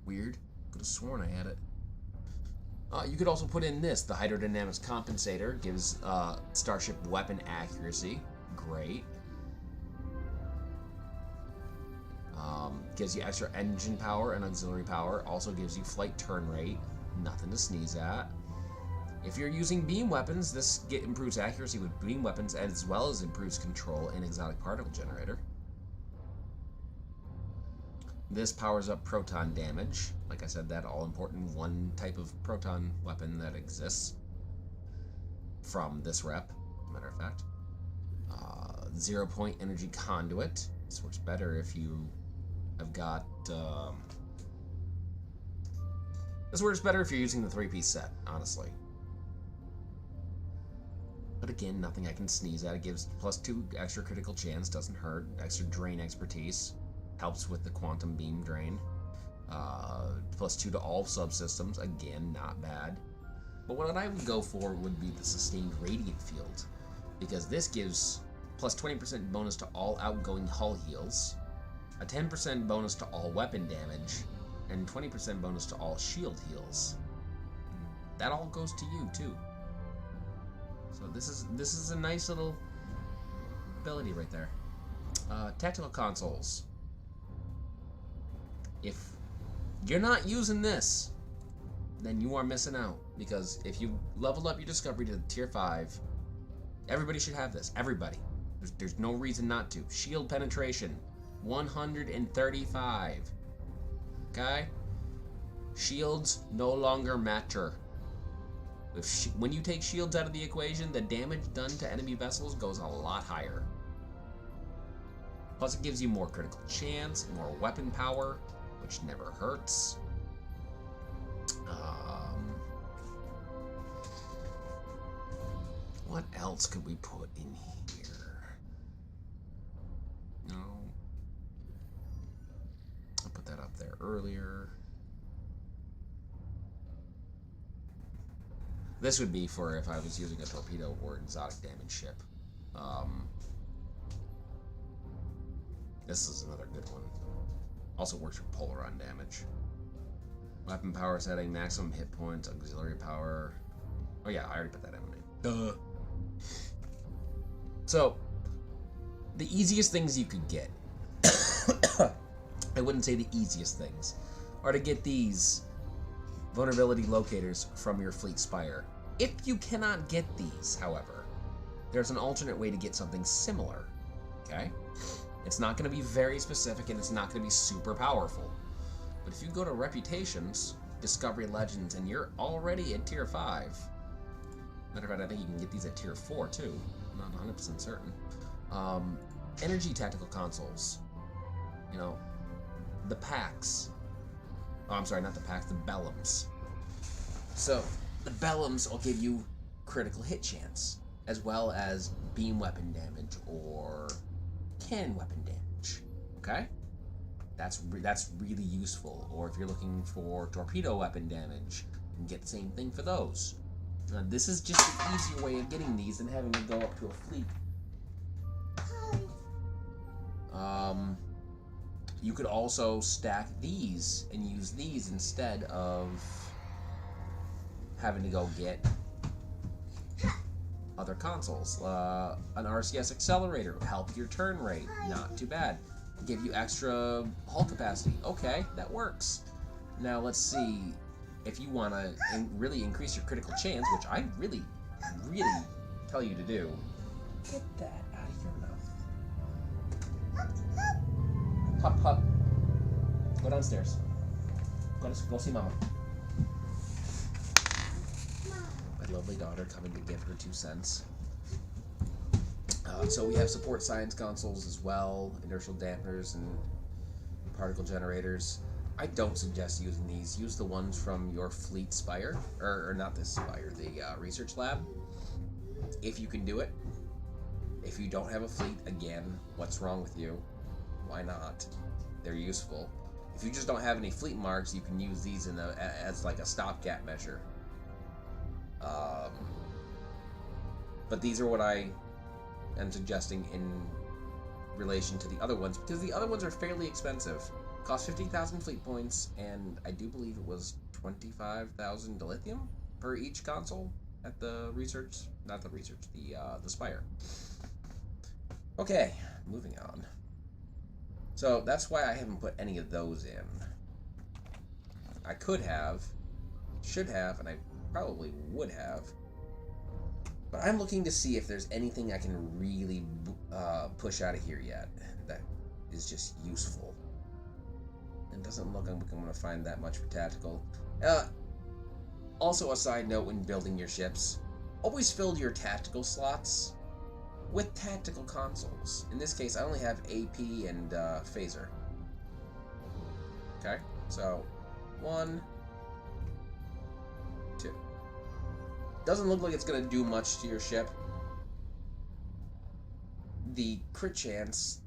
Weird. Could have sworn I had it. You could also put in this. The hydrodynamics compensator gives Starship weapon accuracy. Great. Gives you extra engine power and auxiliary power. Also gives you flight turn rate. Nothing to sneeze at. If you're using beam weapons, this improves accuracy with beam weapons as well as improves control in exotic particle generator. This powers up proton damage. Like I said, that all-important one type of proton weapon that exists from this rep, matter of fact. 0-point energy conduit. This works better if you have got... this works better if you're using the 3-piece set, honestly. But again, nothing I can sneeze at. It gives +2 extra critical chance, doesn't hurt. Extra drain expertise. Helps with the quantum beam drain. +2 to all subsystems. Again, not bad. But what I would go for would be the sustained radiant field, because this gives +20% bonus to all outgoing hull heals, a 10% bonus to all weapon damage, and 20% bonus to all shield heals. That all goes to you too. So this is a nice little ability right there. Tactical consoles. If you're not using this, then you are missing out. Because if you leveled up your Discovery to Tier 5, everybody should have this. Everybody. There's no reason not to. Shield penetration, 135. Okay? Shields no longer matter. When you take shields out of the equation, the damage done to enemy vessels goes a lot higher. Plus it gives you more critical chance, more weapon power, which never hurts. What else could we put in here? No. I'll put that up there earlier. This would be for if I was using a torpedo or exotic damage ship. This is another good one. Also works for Polaron damage. Weapon power setting, maximum hit points, auxiliary power. Oh yeah, I already put that in. Duh. So, the easiest things you could get, I wouldn't say the easiest things, are to get these vulnerability locators from your fleet spire. If you cannot get these, however, there's an alternate way to get something similar. Okay? It's not going to be very specific and it's not going to be super powerful. But if you go to Reputations, Discovery Legends, and you're already at Tier 5, matter of fact, I think you can get these at Tier 4 too. I'm not 100% certain. Energy tactical consoles. You know, the packs. Oh, I'm sorry, not the packs, the bellums. So, the bellums will give you critical hit chance, as well as beam weapon damage or cannon weapon damage. Okay? That's really useful. Or if you're looking for torpedo weapon damage, you can get the same thing for those. This is just an easier way of getting these than having to go up to a fleet. You could also stack these and use these instead of having to go get other consoles. An RCS Accelerator will help your turn rate. Not too bad. Give you extra hull capacity. Okay, that works. Now let's see. If you want to really increase your critical chance, which I really tell you to do, get that out of your mouth. Hup, hup. Go downstairs. Go see Mama. My lovely daughter coming to give her 2 cents. So we have support science consoles as well, inertial dampers and particle generators. I don't suggest using these. Use the ones from your fleet spire, or not this spire, the research lab, if you can do it. If you don't have a fleet, again, what's wrong with you? Why not? They're useful. If you just don't have any fleet marks, you can use these as like a stopgap measure. But these are what I am suggesting in relation to the other ones, because the other ones are fairly expensive. Cost 50,000 fleet points, and I do believe it was 25,000 dilithium per each console at the research, not the research, the Spire. Okay, moving on. So that's why I haven't put any of those in. I could have, should have, and I probably would have. But I'm looking to see if there's anything I can really push out of here yet that is just useful. It doesn't look like I'm going to find that much for tactical. Also, a side note when building your ships, always fill your tactical slots with tactical consoles. In this case, I only have AP and Phaser. Okay, so 1, 2. Doesn't look like it's going to do much to your ship. The crit chance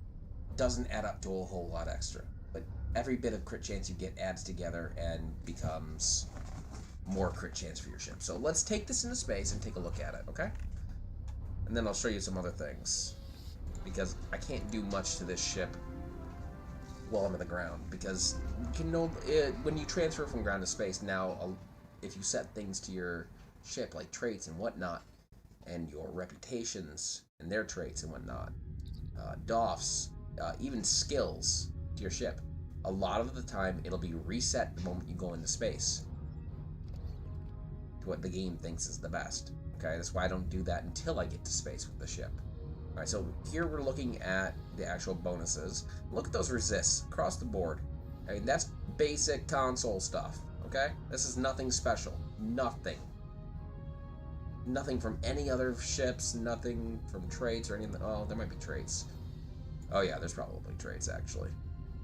doesn't add up to a whole lot extra, but every bit of crit chance you get adds together and becomes more crit chance for your ship. So let's take this into space and take a look at it, okay? And then I'll show you some other things, because I can't do much to this ship while I'm in the ground, because you can know when you transfer from ground to space now, if you set things to your ship like traits and whatnot, and your reputations and their traits and whatnot, DOFs, even skills to your ship, a lot of the time it'll be reset the moment you go into space to what the game thinks is the best. Okay, that's why I don't do that until I get to space with the ship. Alright, so here we're looking at the actual bonuses. Look at those resists across the board. I mean, that's basic console stuff, okay? This is nothing special. Nothing. Nothing from any other ships, nothing from traits or anything. Oh, there might be traits. Oh yeah, there's probably traits, actually.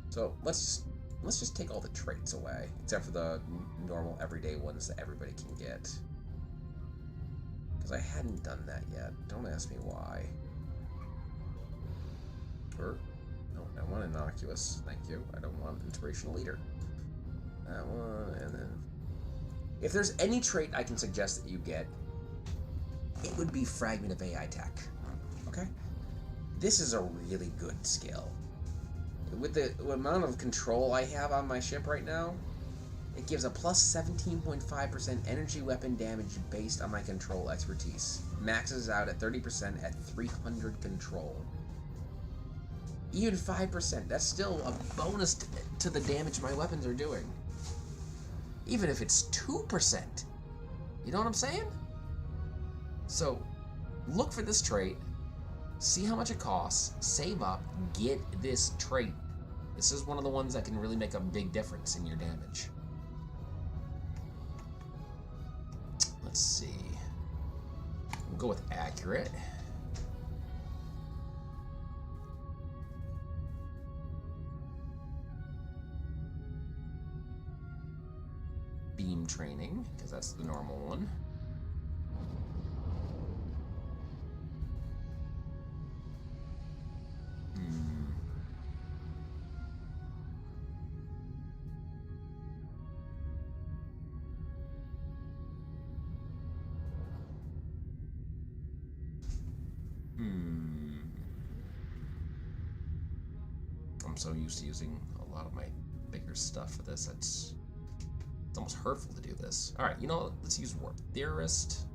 So let's just take all the traits away, except for the normal everyday ones that everybody can get. Because I hadn't done that yet. Don't ask me why. Or, no, I want innocuous. Thank you. I don't want inspirational leader. That one, and then... If there's any trait I can suggest that you get, it would be Fragment of AI Tech. Okay? This is a really good skill. With the amount of control I have on my ship right now, it gives a plus 17.5% energy weapon damage based on my control expertise. Maxes out at 30% at 300 control. Even 5%, that's still a bonus to the damage my weapons are doing. Even if it's 2%. You know what I'm saying? So, look for this trait, see how much it costs, save up, get this trait. This is one of the ones that can really make a big difference in your damage. Let's see. We'll go with accurate. Beam training, because that's the normal one. I'm so used to using a lot of my bigger stuff for this, it's almost hurtful to do this. Alright, you know what? Let's use Warp Theorist.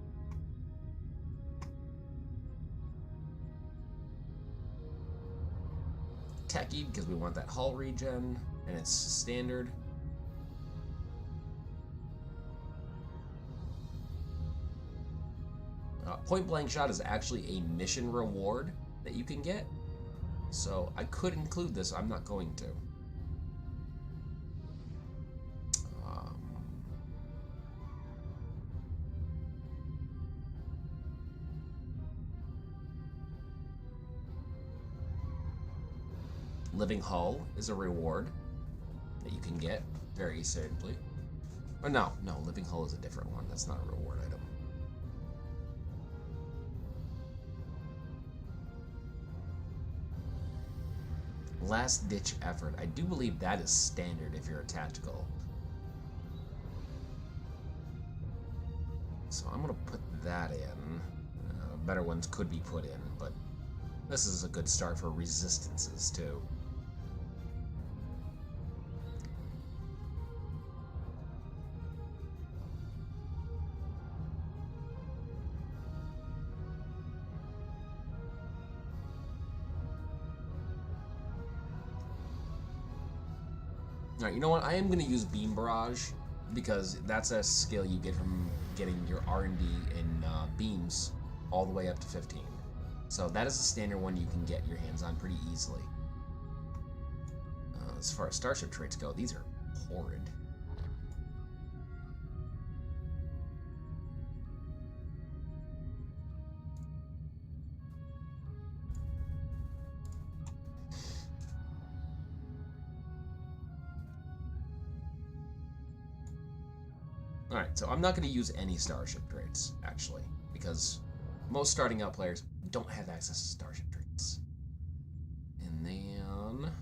Techie, because we want that hull regen, and it's standard. Point blank shot is actually a mission reward that you can get. So I could include this, I'm not going to. Living Hull is a reward that you can get very simply. Or no, Living Hull is a different one. That's not a reward item. Last Ditch Effort. I do believe that is standard if you're a tactical. So I'm going to put that in. Better ones could be put in, but this is a good start for resistances too. Alright, you know what? I am going to use Beam Barrage, because that's a skill you get from getting your R&D in beams all the way up to 15. So that is a standard one you can get your hands on pretty easily. As far as Starship Traits go, these are horrid. Alright, so I'm not going to use any Starship Traits, actually, because most starting out players don't have access to Starship Traits. And then,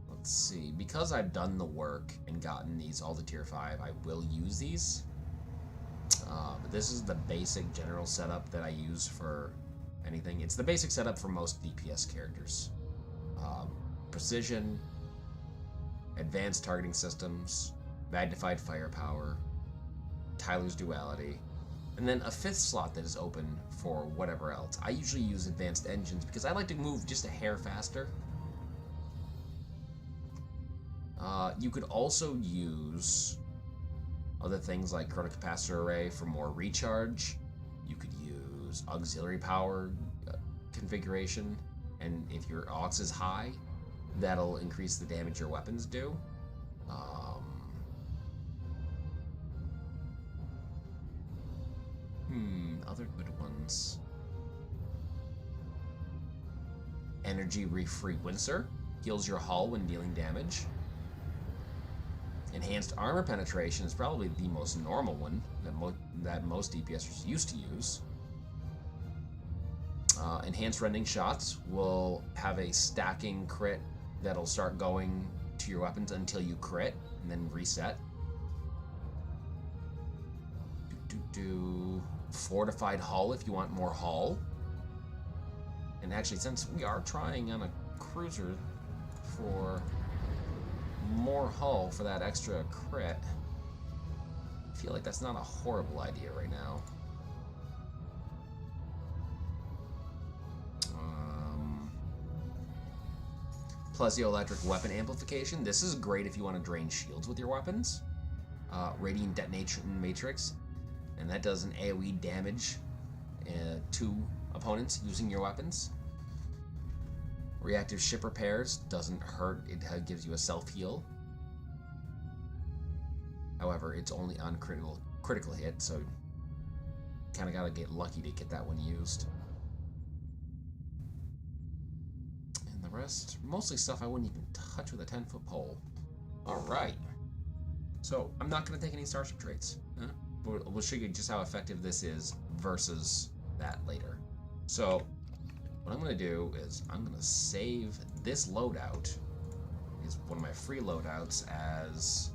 let's see, because I've done the work and gotten these all to tier 5, I will use these. But this is the basic general setup that I use for anything. It's the basic setup for most DPS characters. Precision, advanced targeting systems, magnified firepower, Tyler's duality, and then a 5th slot that is open for whatever else. I usually use advanced engines because I like to move just a hair faster. You could also use other things like Chronocapacitor Array for more recharge. You could use auxiliary power configuration, and if your aux is high, that'll increase the damage your weapons do. Other good ones. Energy Refrequencer heals your hull when dealing damage. Enhanced Armor Penetration is probably the most normal one that most DPSers used to use. Enhanced Rending Shots will have a stacking crit that'll start going to your weapons until you crit, and then reset. Fortified Hull if you want more hull. And actually, since we are trying on a cruiser for more hull for that extra crit, I feel like that's not a horrible idea right now. Plesioelectric Weapon Amplification. This is great if you want to drain shields with your weapons. Radiant Detonation Matrix, and that does an AoE damage to opponents using your weapons. Reactive Ship Repairs doesn't hurt, it gives you a self-heal. However, it's only on critical hit, so kind of gotta get lucky to get that one used. And the rest, mostly stuff I wouldn't even touch with a 10-foot pole. Alright. So, I'm not gonna take any Starship Traits. We'll show you just how effective this is versus that later. So, what I'm going to do is I'm going to save this loadout, is one of my free loadouts, as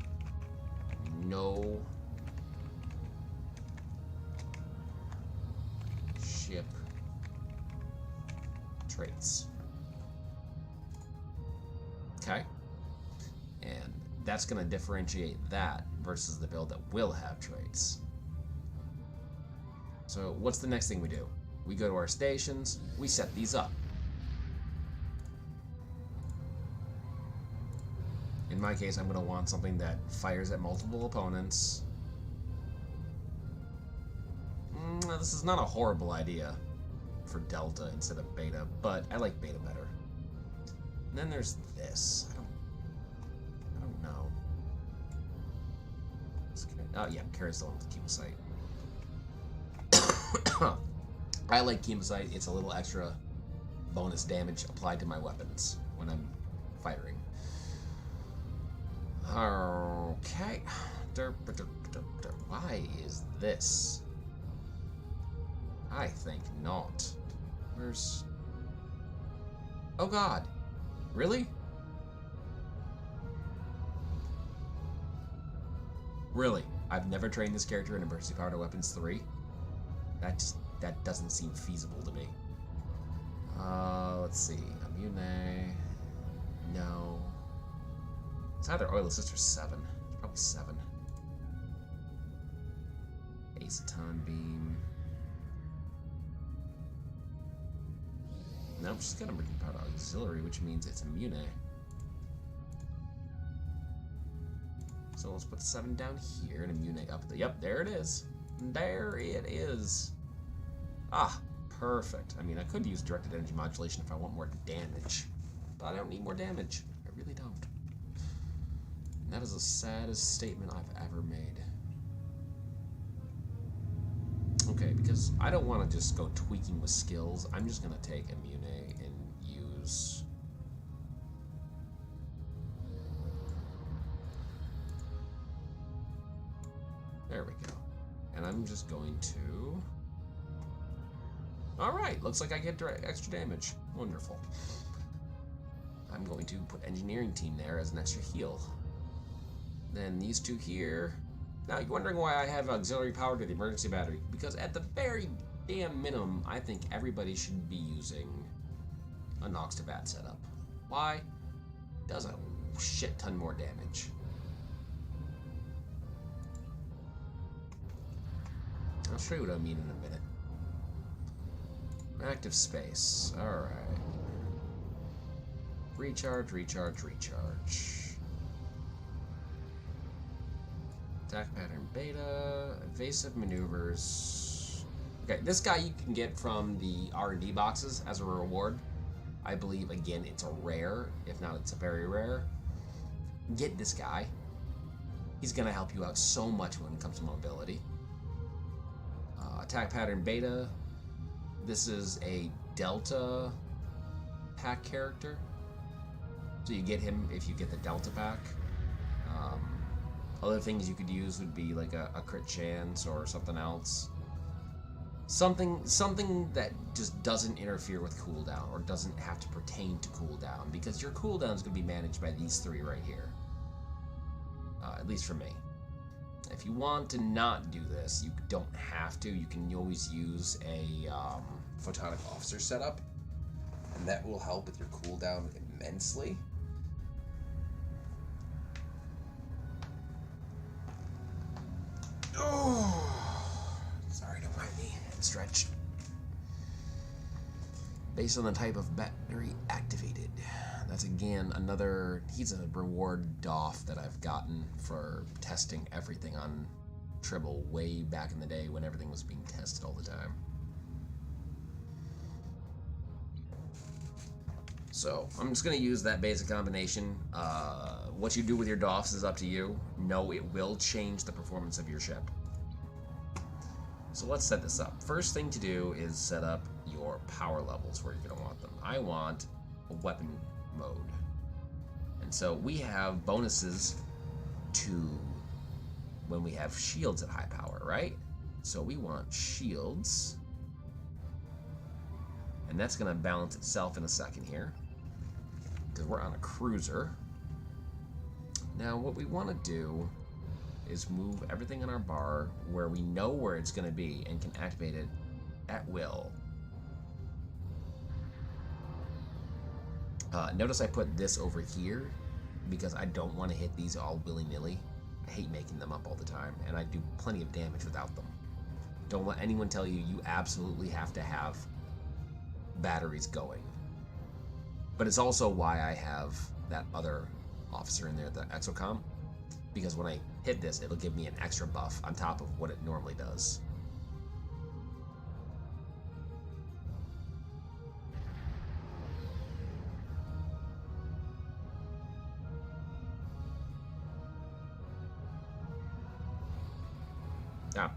no ship traits. Okay? And that's going to differentiate that versus the build that will have traits. So what's the next thing we do? We go to our stations, we set these up. In my case, I'm going to want something that fires at multiple opponents. This is not a horrible idea for Delta instead of Beta, but I like Beta better. And then there's this. I don't know. Oh yeah, carries the one with Chemosite. I like Chemosite. It's a little extra bonus damage applied to my weapons when I'm firing. Okay. Why is this? I think not. Where's... Oh god. Really? Really? I've never trained this character in Emergency Power to Weapons 3? That doesn't seem feasible to me. Let's see. Immune. No. It's either Oil Assist or 7. It's probably 7. Aceton Beam. Nope, she's got Emergency Power Auxiliary, which means it's immune. So let's put 7 down here and immune up the... Yep, there it is. There it is. Ah, perfect. I mean, I could use directed energy modulation if I want more damage, but I don't need more damage. I really don't. And that is the saddest statement I've ever made. Okay, because I don't want to just go tweaking with skills. I'm just going to take immune and use... There we go. And I'm just going to... Alright, looks like I get extra damage. Wonderful. I'm going to put Engineering Team there as an extra heal. Then these two here... Now, you're wondering why I have auxiliary power to the emergency battery. Because at the very damn minimum, I think everybody should be using a Nox to Bat setup. Why? Does a shit ton more damage. I'll show you what I mean in a minute. Active space. Alright. Recharge, recharge, recharge. Attack pattern beta. Evasive maneuvers. Okay, this guy you can get from the R&D boxes as a reward. I believe, again, it's a rare. If not, it's a very rare. Get this guy. He's going to help you out so much when it comes to mobility. Attack pattern beta. This is a Delta pack character. So you get him if you get the Delta pack. Other things you could use would be like a crit chance or something else. Something that just doesn't interfere with cooldown or doesn't have to pertain to cooldown, because your cooldown is going to be managed by these three right here. At least for me. If you want to not do this, you don't have to. You can always use a photonic officer setup, and that will help with your cooldown immensely. Oh, sorry, don't mind me. Stretch. Based on the type of battery activated. That's again another, he's a reward doff that I've gotten for testing everything on Tribble way back in the day when everything was being tested all the time. So I'm just going to use that basic combination. What you do with your doffs is up to you. No, it will change the performance of your ship. So let's set this up. First thing to do is set up your power levels where you're going to want them. I want a weapon mode. And so we have bonuses to when we have shields at high power, right? So we want shields. And that's going to balance itself in a second here, because we're on a cruiser. Now what we want to do is move everything in our bar where we know where it's going to be and can activate it at will. Notice I put this over here because I don't want to hit these all willy-nilly. I hate making them up all the time, and I do plenty of damage without them. Don't let anyone tell you you absolutely have to have batteries going. But it's also why I have that other officer in there, the Exocom, because when I hit this, it'll give me an extra buff on top of what it normally does.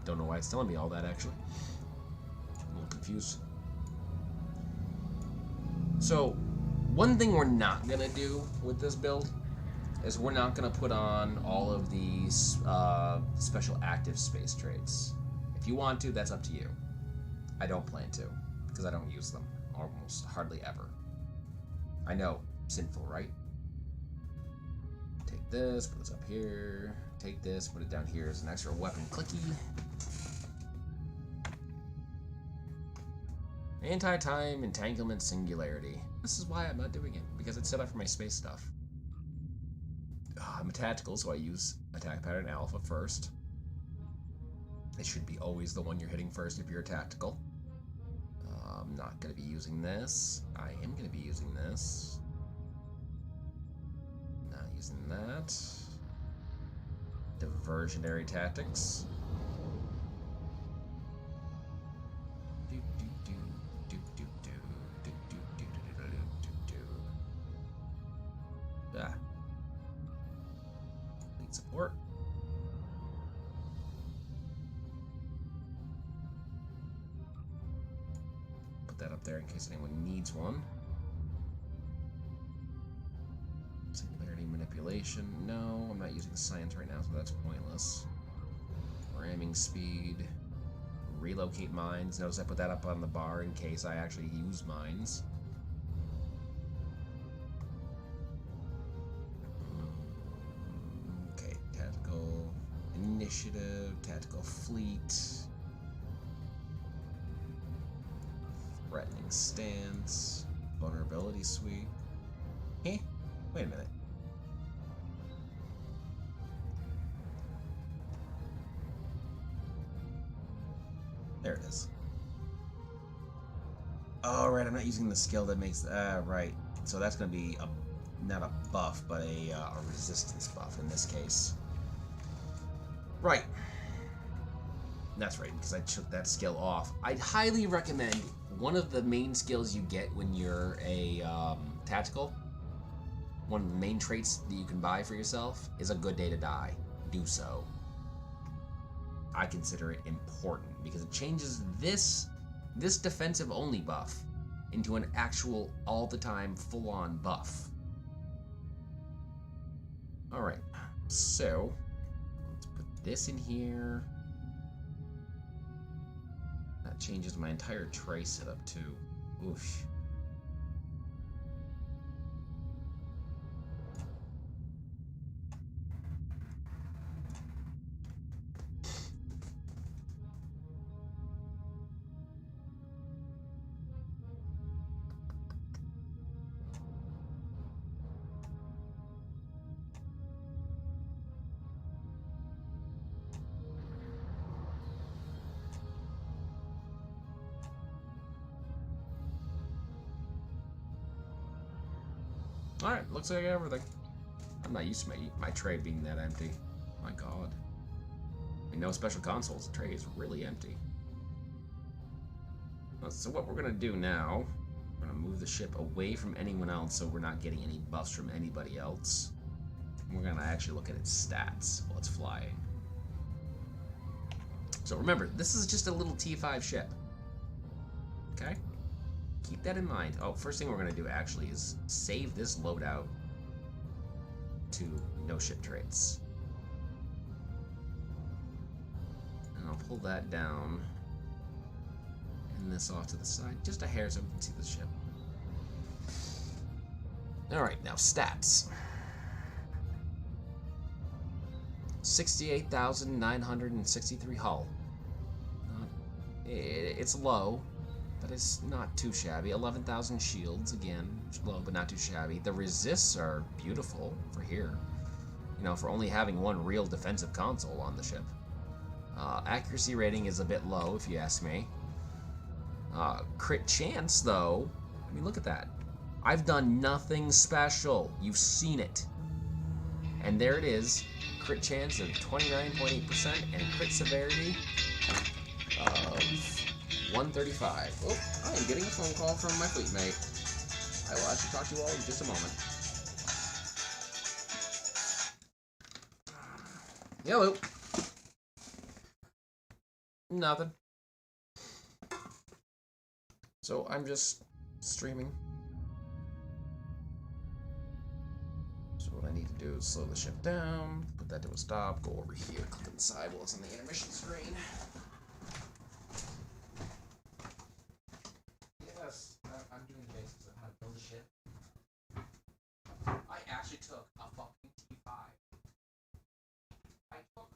Don't know why it's telling me all that, actually. I'm a little confused. So, One thing we're not gonna do with this build is we're not gonna put on all of these special active space traits. If you want to, that's up to you. I don't plan to, because I don't use them almost hardly ever. I know, sinful, right? Take this, put this up here. Take this, put it down here as an extra weapon clicky. Anti-time, entanglement, singularity. This is why I'm not doing it, because it's set up for my space stuff. I'm a tactical, so I use attack pattern alpha first. It should be always the one you're hitting first if you're tactical. I'm not going to be using this. I am going to be using this. Not using that. Diversionary tactics. Ah. Complete support. Put that up there in case anyone needs one. Singularity manipulation. No, I'm not using science right now, so that's pointless. Ramming speed. Relocate mines. Notice I put that up on the bar in case I actually use mines. Okay, tactical initiative, tactical fleet. Threatening stance. Vulnerability sweep. Eh? Wait a minute. There it is. Oh, right, I'm not using the skill that makes... right. So that's going to be not a buff, but a resistance buff in this case. Right. That's right, because I took that skill off. I'd highly recommend one of the main skills you get when you're a tactical, one of the main traits that you can buy for yourself is a good day to die. Do so. I consider it important because it changes this defensive only buff into an actual all the time full on buff. All right, so let's put this in here. That changes my entire tray setup too. Oof. Alright, looks like I got everything. I'm not used to my tray being that empty. My god. I mean, no special consoles. The tray is really empty. So what we're going to do now, we're going to move the ship away from anyone else so we're not getting any buffs from anybody else. And we're going to actually look at its stats while it's flying. So remember, this is just a little T5 ship. Okay? Keep that in mind. Oh, first thing we're going to do actually is save this loadout to no ship traits. And I'll pull that down and this off to the side, just a hair so we can see the ship. Alright, now stats. 68,963 hull. It's low, but it's not too shabby. 11,000 shields, again, low but not too shabby. The resists are beautiful for here, you know, for only having one real defensive console on the ship. Accuracy rating is a bit low, if you ask me. Crit chance, though, I mean, look at that. I've done nothing special. You've seen it. And there it is. Crit chance of 29.8% and crit severity of 135. Oh, I am getting a phone call from my fleet mate. I will actually talk to you all in just a moment. Hello. Nothing. So I'm just streaming. what I need to do is slow the ship down, put that to a stop, go over here, click on the side while it's on the intermission screen. Yes, I'm doing the basics of how to build a ship. I actually took a fucking T5. I took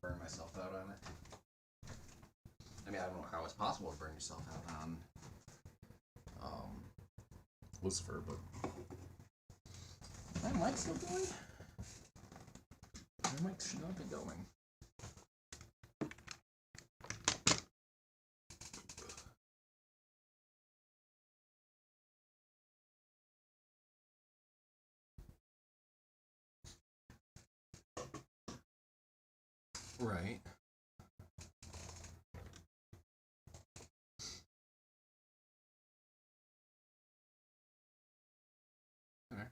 burn myself out on it. I mean, I don't know how it's possible to burn yourself out on Lucifer, but my mic's still going? My mic should not be going. Right. All right.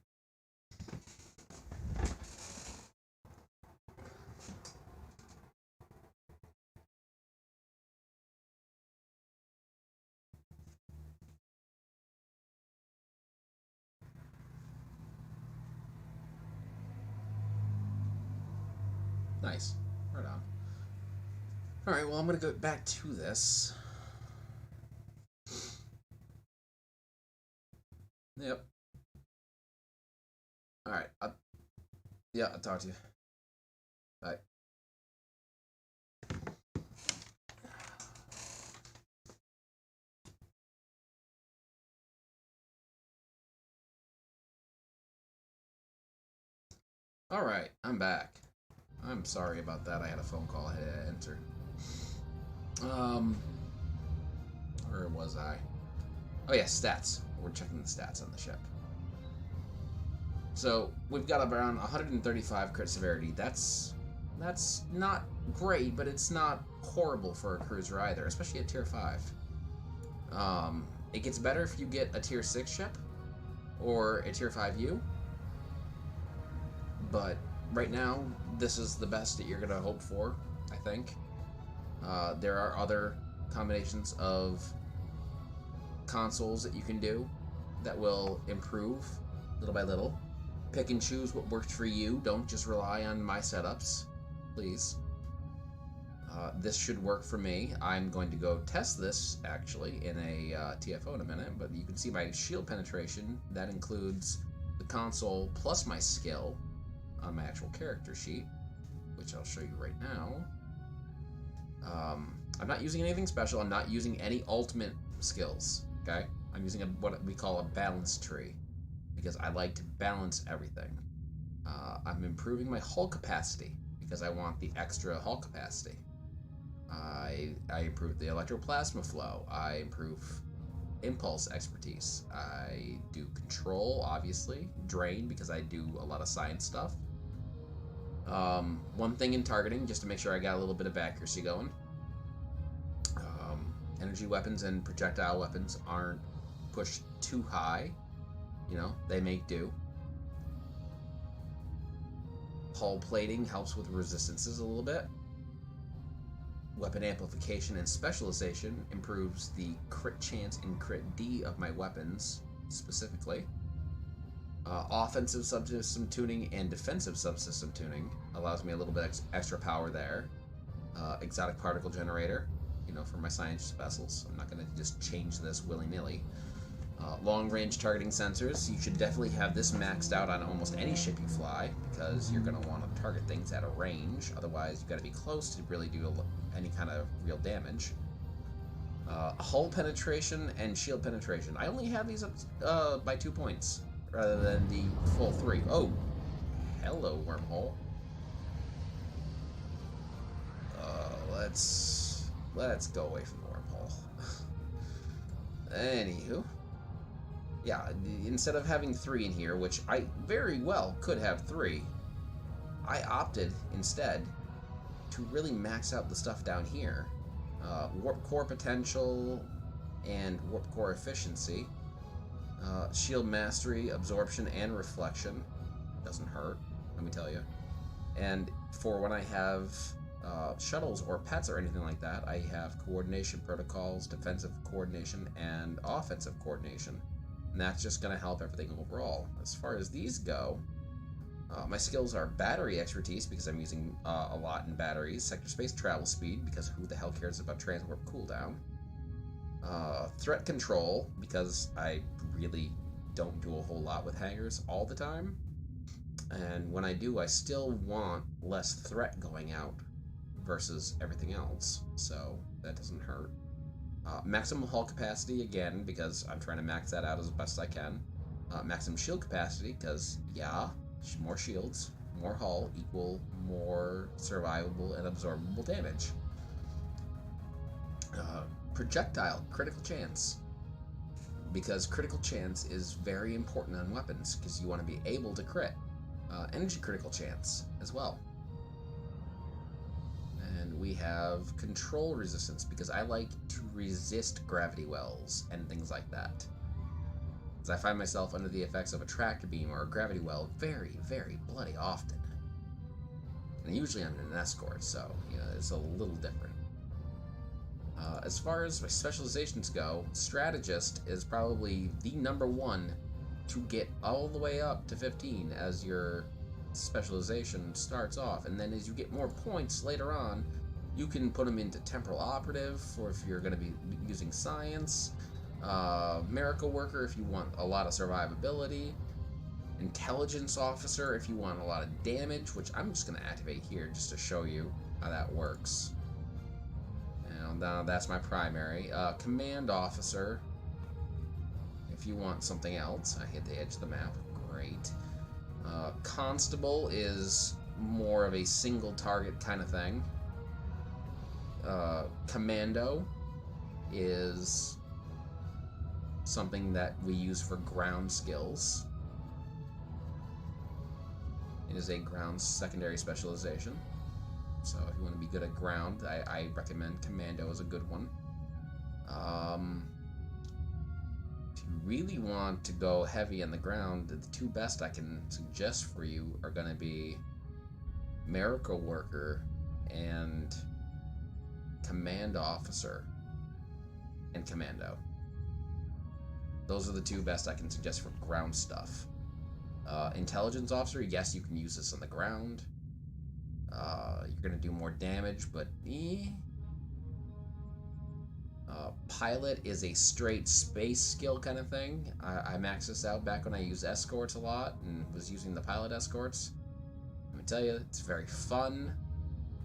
Nice. Right on. Alright, well, I'm going to go back to this. Yep. Alright. Yeah, I'll talk to you. Bye. Alright, I'm back. I'm sorry about that. I had a phone call I had to enter. Where was I? Oh yeah, stats. We're checking the stats on the ship. So, we've got around 135 crit severity. That's not great, but it's not horrible for a cruiser either, especially at tier 5. It gets better if you get a tier 6 ship or a tier 5U. But right now, this is the best that you're going to hope for, I think. There are other combinations of consoles that you can do that will improve little by little. Pick and choose what works for you. Don't just rely on my setups, please. This should work for me. I'm going to go test this, actually, in a TFO in a minute, but you can see my shield penetration. That includes the console plus my skill on my actual character sheet, which I'll show you right now. I'm not using anything special. I'm not using any ultimate skills, okay? I'm using what we call a balance tree, because I like to balance everything. I'm improving my hull capacity, because I want the extra hull capacity. I improve the electroplasma flow. I improve impulse expertise. I do control, obviously. Drain, because I do a lot of science stuff. One thing in targeting, just to make sure I got a little bit of accuracy going. Energy weapons and projectile weapons aren't pushed too high. You know, they make do. Hull plating helps with resistances a little bit. Weapon amplification and specialization improves the crit chance and crit D of my weapons, specifically. Offensive subsystem tuning and defensive subsystem tuning allows me a little bit extra power there. Exotic particle generator, you know, for my science vessels. I'm not going to just change this willy-nilly. Long-range targeting sensors. You should definitely have this maxed out on almost any ship you fly, because you're going to want to target things at a range. Otherwise, you've got to be close to really do any kind of real damage. Hull penetration and shield penetration. I only have these up by 2 points, rather than the full 3. Oh, hello, wormhole. Let's go away from the wormhole. Anywho. Yeah, instead of having 3 in here, which I very well could have 3, I opted instead to really max out the stuff down here. Warp core potential and warp core efficiency. Shield mastery, absorption, and reflection. Doesn't hurt, let me tell you. And for when I have shuttles or pets or anything like that, I have coordination protocols, defensive coordination, and offensive coordination. And that's just going to help everything overall. As far as these go, my skills are battery expertise, because I'm using a lot in batteries. Sector space travel speed, because who the hell cares about transwarp cooldown. Threat control, because I really don't do a whole lot with hangars all the time. And when I do, I still want less threat going out. versus everything else, so that doesn't hurt. Maximum hull capacity, again, because I'm trying to max that out as best I can. Maximum shield capacity, because, yeah, more shields, more hull equal more survivable and absorbable damage. Projectile critical chance, because critical chance is very important on weapons, because you want to be able to crit. Energy critical chance as well. And we have control resistance, because I like to resist gravity wells and things like that. As I find myself under the effects of a tractor beam or a gravity well very, very bloody often. And usually I'm an escort, so, you know, it's a little different. As far as my specializations go, Strategist is probably the #1 to get all the way up to 15 as your specialization starts off, and then as you get more points later on, you can put them into Temporal Operative for if you're going to be using Science, Miracle Worker if you want a lot of survivability, Intelligence Officer if you want a lot of damage, which I'm just going to activate here just to show you how that works. And that's my primary. Command Officer if you want something else. I hit the edge of the map. Great. Constable is more of a single target kind of thing. Commando is something that we use for ground skills. It is a ground secondary specialization. So if you want to be good at ground, I recommend Commando as a good one. If you really want to go heavy on the ground, the two best I can suggest for you are going to be Miracle Worker and Command Officer and Commando. Those are the two best I can suggest for ground stuff. Intelligence Officer, yes, you can use this on the ground. You're going to do more damage, but Pilot is a straight space skill kind of thing. I maxed this out back when I used escorts a lot and was using the pilot escorts. Let me tell you, it's very fun,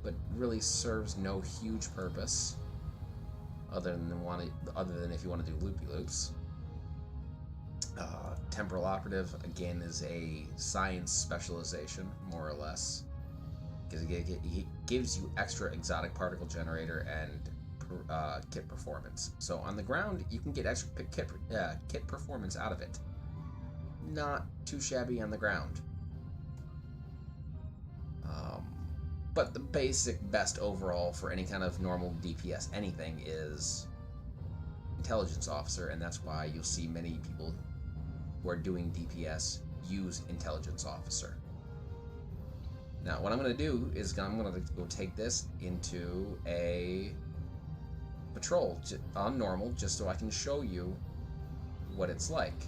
but really serves no huge purpose other than if you want to do loopy-loops. Temporal Operative, again, is a science specialization, more or less, because it gives you extra exotic particle generator and kit performance. So on the ground, you can get extra kit performance out of it. Not too shabby on the ground. But the basic best overall for any kind of normal DPS anything is Intelligence Officer, and that's why you'll see many people who are doing DPS use Intelligence Officer. Now, what I'm going to do is I'm going to go take this into a patrol on normal, just so I can show you what it's like.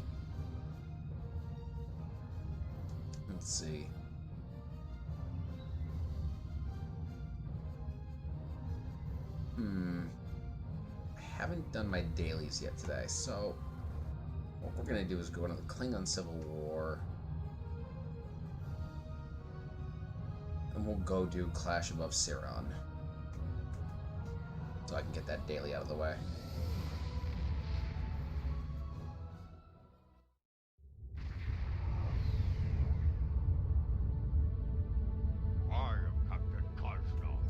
Let's see. I haven't done my dailies yet today, so what we're going to do is go into the Klingon Civil War. And we'll go do Clash Above Siron. So I can get that daily out of the way.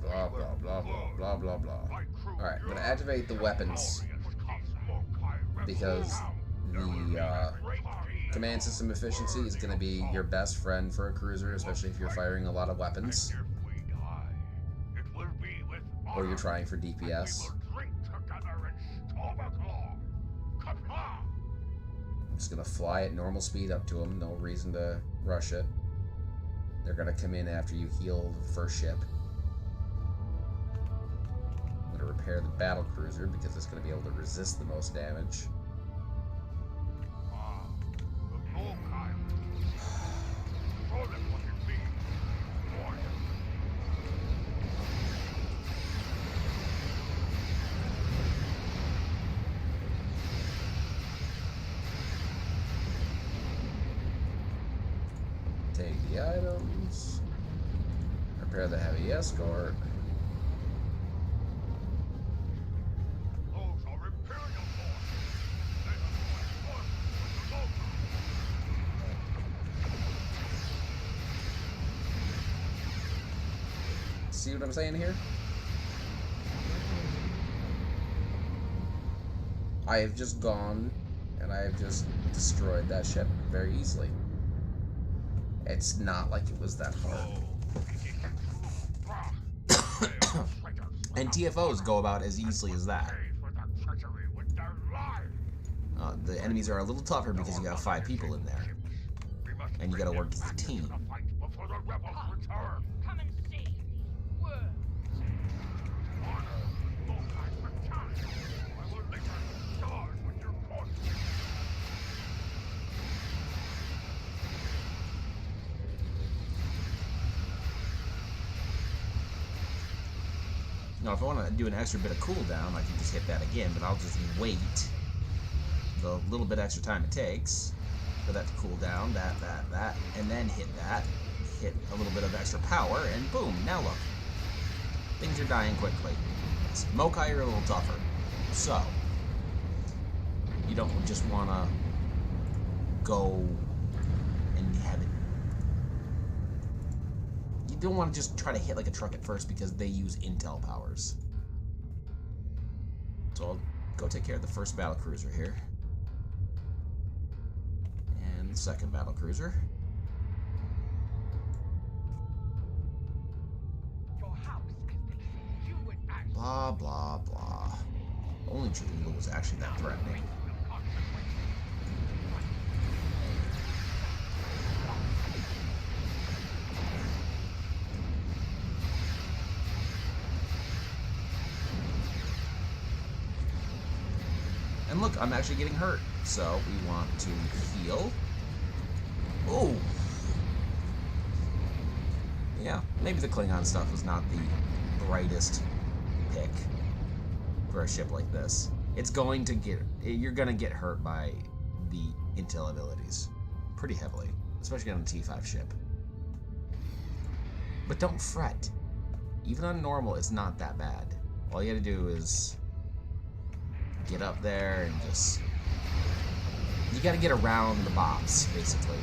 Blah, blah, blah, blah, blah, blah, blah. Alright, I'm going to activate the weapons, because the command system efficiency is going to be your best friend for a cruiser, especially if you're firing a lot of weapons, or you're trying for DPS. I'm just going to fly at normal speed up to them, no reason to rush it. They're going to come in after you heal the first ship. I'm going to repair the battle cruiser because it's going to be able to resist the most damage. Take the items, repair the heavy escort, See what I'm saying here? I have just gone and I have just destroyed that ship very easily. It's not like it was that hard. And TFOs go about as easily as that. The enemies are a little tougher because you got 5 people in there. And you gotta work as a team. Come and see these words. Now, if I want to do an extra bit of cooldown, I can just hit that again, but I'll just wait the little bit extra time it takes for that to cool down, that, and then hit that, hit a little bit of extra power, and boom, now look. Things are dying quickly. Mokai are a little tougher, so you don't just want to go and have it. You don't want to just try to hit like a truck at first because they use intel powers. So I'll go take care of the first battle cruiser here. And the second battle cruiser. Blah, blah, blah. Only Torpedo was actually that threatening. And look, I'm actually getting hurt. So we want to heal. Oh! Yeah, maybe the Klingon stuff was not the brightest pick for a ship like this. It's going to get, you're going to get hurt by the intel abilities pretty heavily, especially on a T5 ship. But don't fret. Even on normal, it's not that bad. All you gotta do is get up there and just, you gotta get around the bops, basically.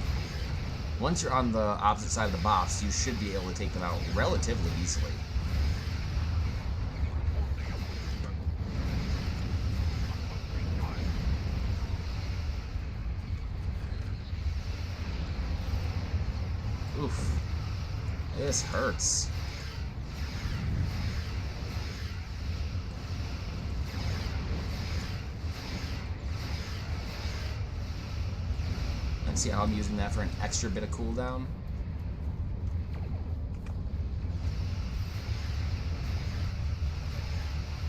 Once you're on the opposite side of the bops, you should be able to take them out relatively easily. Oof. This hurts. And see how I'm using that for an extra bit of cooldown?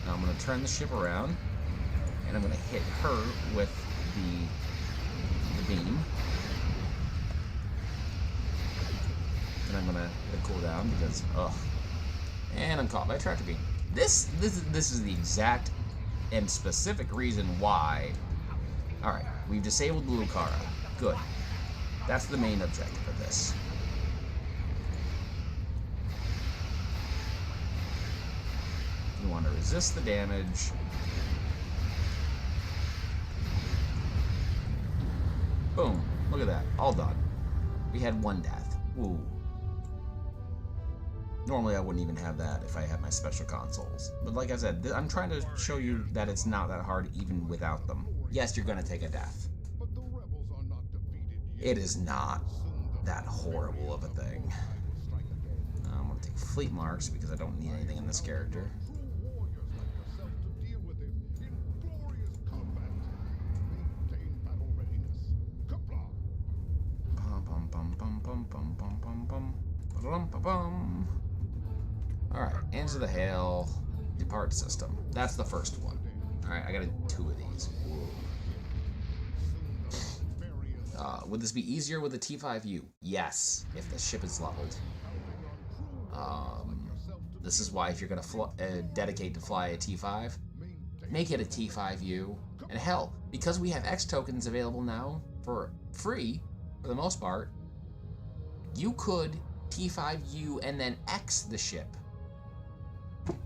Now I'm going to turn the ship around, and I'm going to hit her with the beam. And I'm gonna hit a cooldown because, ugh. And I'm caught by a tractor beam. This is the exact and specific reason why. All right, we've disabled the Lucara. Good. That's the main objective of this. You want to resist the damage. Boom. Look at that. All done. We had 1 death. Ooh. Normally I wouldn't even have that if I had my special consoles. But like I said, I'm trying to show you that it's not that hard even without them. Yes, you're going to take a death. It is not that horrible of a thing. I'm going to take fleet marks because I don't need anything in this character. Alright, into the hail, depart system. That's the first one. Alright, I got 2 of these. Would this be easier with a T5U? Yes, if the ship is leveled. This is why if you're going to dedicate to fly a T5, make it a T5U. And hell, because we have X tokens available now for free, for the most part, you could T5U and then X the ship.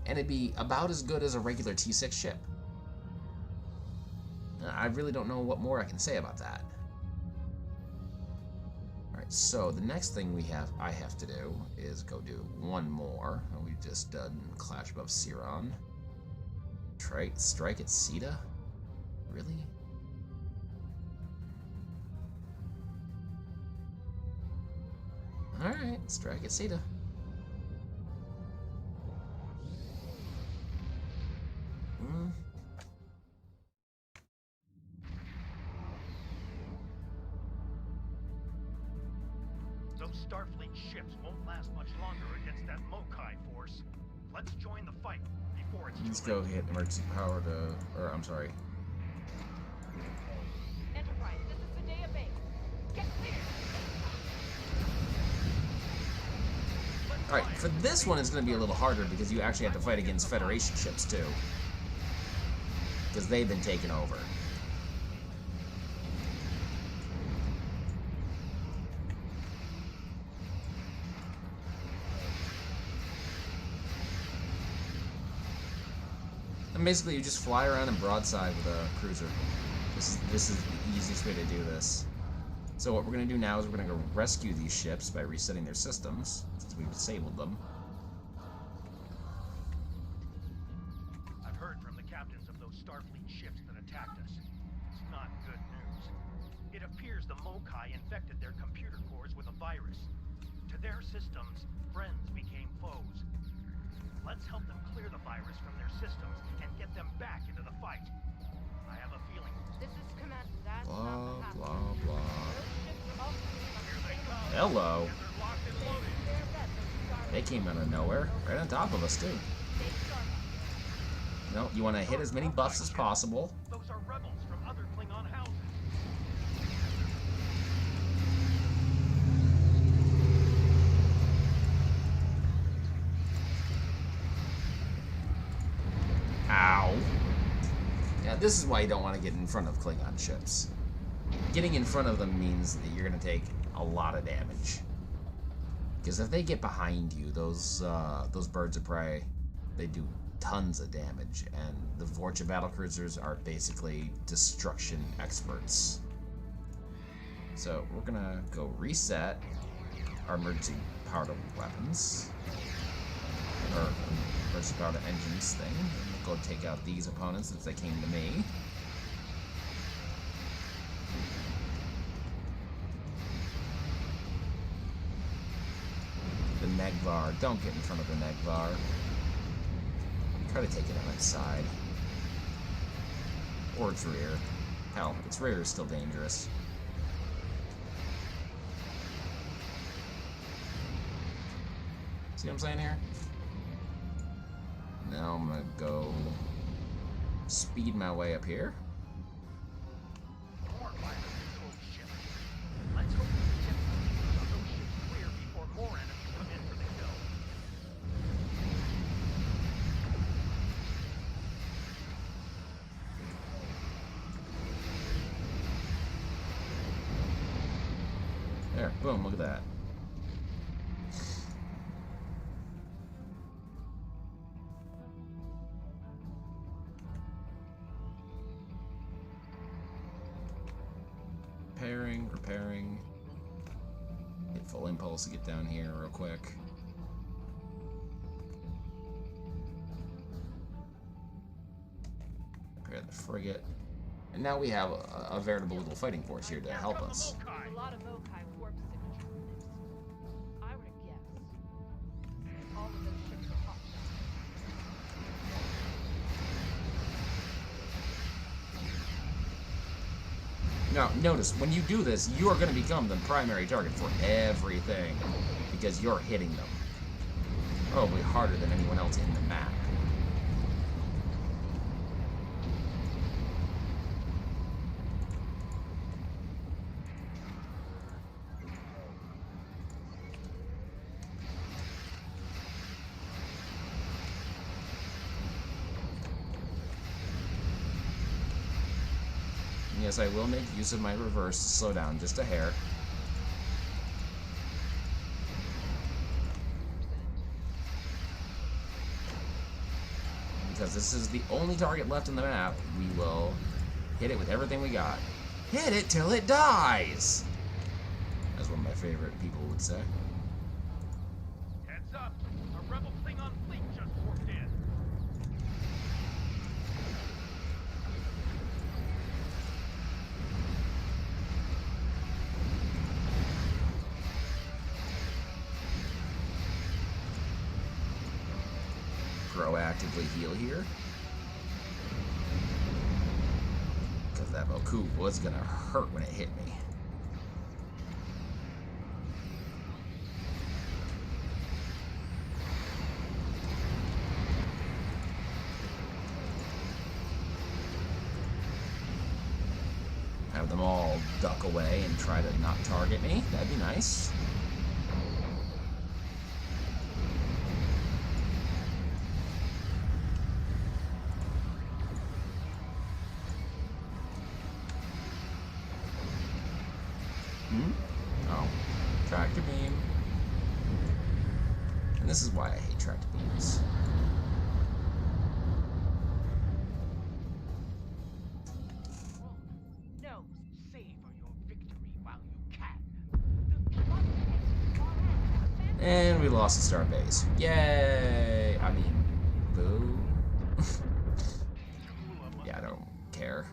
And it'd be about as good as a regular T6 ship. I really don't know what more I can say about that. Alright, Alright, so the next thing I have to do is go do one more. We just done Clash above Ciron. Strike at Sita? Really? Alright, strike at Sita. Those Starfleet ships won't last much longer against that Mokai force. Let's join the fight before it's Let's too go late. hit emergency power to... or, I'm sorry. Enterprise, this is the day of base. Get clear. Alright, for this one it's going to be a little harder because you actually have to fight against Federation ships too. Because they've been taken over. And basically you just fly around and broadside with a cruiser. This is the easiest way to do this. So what we're going to do now is we're going to go rescue these ships by resetting their systems, since we've disabled them. I've heard from the captains of those Starfleet ships that attacked us. It's not good news. It appears the Mokai infected their computer cores with a virus. To their systems, friends became foes. Let's help them clear the virus from their systems and get them back into the fight. I have a feeling. This is Commando. That's Blah, not the blah, happening. blah. Those ships are all Here they come. Hello. And they're locked and loaded. They're best of Star They came out of nowhere, right on top of us too. They start. No, you want to hit as many buffs as possible. Those are rebels from other Klingon houses. Ow. Yeah, this is why you don't want to get in front of Klingon ships. Getting in front of them means that you're going to take a lot of damage. Because if they get behind you, those birds of prey, they do tons of damage. And the Vorcha battlecruisers are basically destruction experts. So we're going to go reset our emergency power to weapons. Or emergency power to engines thing. And we'll go take out these opponents since they came to me. The Negvar. Don't get in front of the Negvar. Try to take it on its side. Or its rear. Hell, its rear is still dangerous. See what I'm saying here? Now I'm gonna go speed my way up here. More virus-controlled ships. Let's hope we get some of those ships clear before more enemies come in for the kill. There, boom, look at that. Repairing. Hit full impulse to get down here real quick. Repair the frigate. And now we have a veritable little fighting force here to help us. A lot of Mokai warp signatures in this. I were to guess. All of those ships are hot shots. Now, notice, when you do this, you are going to become the primary target for everything, because you're hitting them. Probably harder than anyone else in the map. Yes, I will make use of my reverse to slow down just a hair. Because this is the only target left in the map, we will hit it with everything we got. Hit it till it dies! as one of my favorite people would say. Heads up! A rebel Klingon fleet just warped in. Proactively heal here. Because that Moku was gonna hurt when it hit me. Have them all duck away and try to not target me. That'd be nice. Oh, tractor beam. And this is why I hate tractor beams. No, savor your victory while you can. And we lost the star base. Yay! I mean, boo. Yeah, I don't care.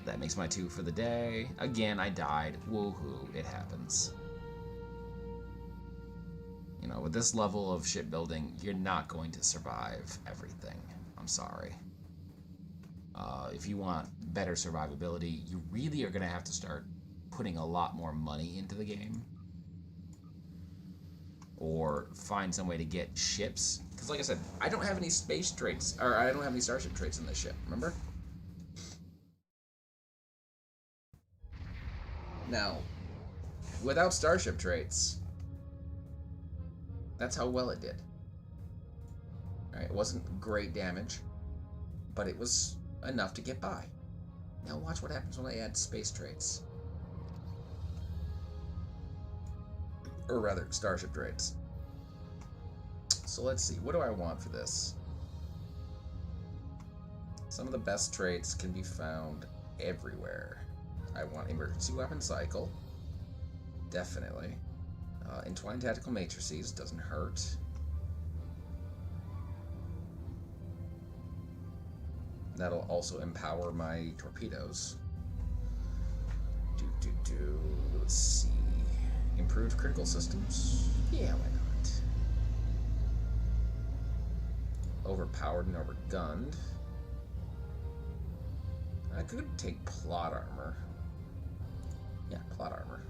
That makes my 2 for the day. Again, I died. Woohoo, it happens. You know, with this level of shipbuilding, you're not going to survive everything. I'm sorry. If you want better survivability, you really are going to have to start putting a lot more money into the game. Or find some way to get ships. Because like I said, I don't have any space traits, or I don't have any Starship traits in this ship, remember? Now, without Starship traits, that's how well it did. Right, it wasn't great damage, but it was enough to get by. Now watch what happens when I add space traits. Or rather, Starship traits. So let's see, what do I want for this? Some of the best traits can be found everywhere. I want emergency weapon cycle. Definitely. Entwined tactical matrices doesn't hurt. That'll also empower my torpedoes. Let's see. Improved critical systems? Yeah, why not? Overpowered and overgunned. I could take plot armor. Yeah, plot armor.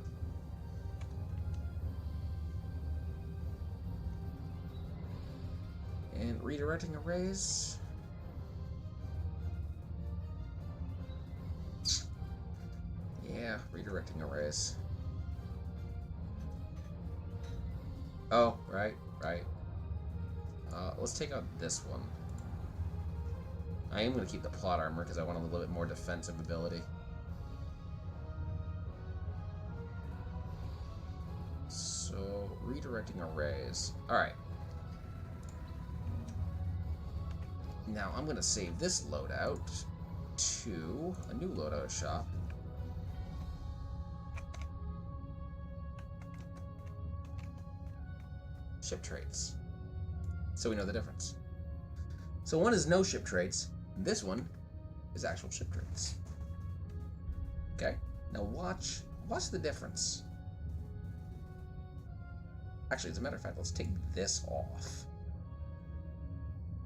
And redirecting arrays. Yeah, redirecting arrays. Oh, right. Let's take out this one. I am going to keep the plot armor because I want a little bit more defensive ability. So, redirecting arrays. Alright. Now, I'm going to save this loadout to a new loadout shop. Ship traits. So we know the difference. So one is no ship traits. This one is actual ship traits. Okay? Now watch the difference. Actually, as a matter of fact, let's take this off.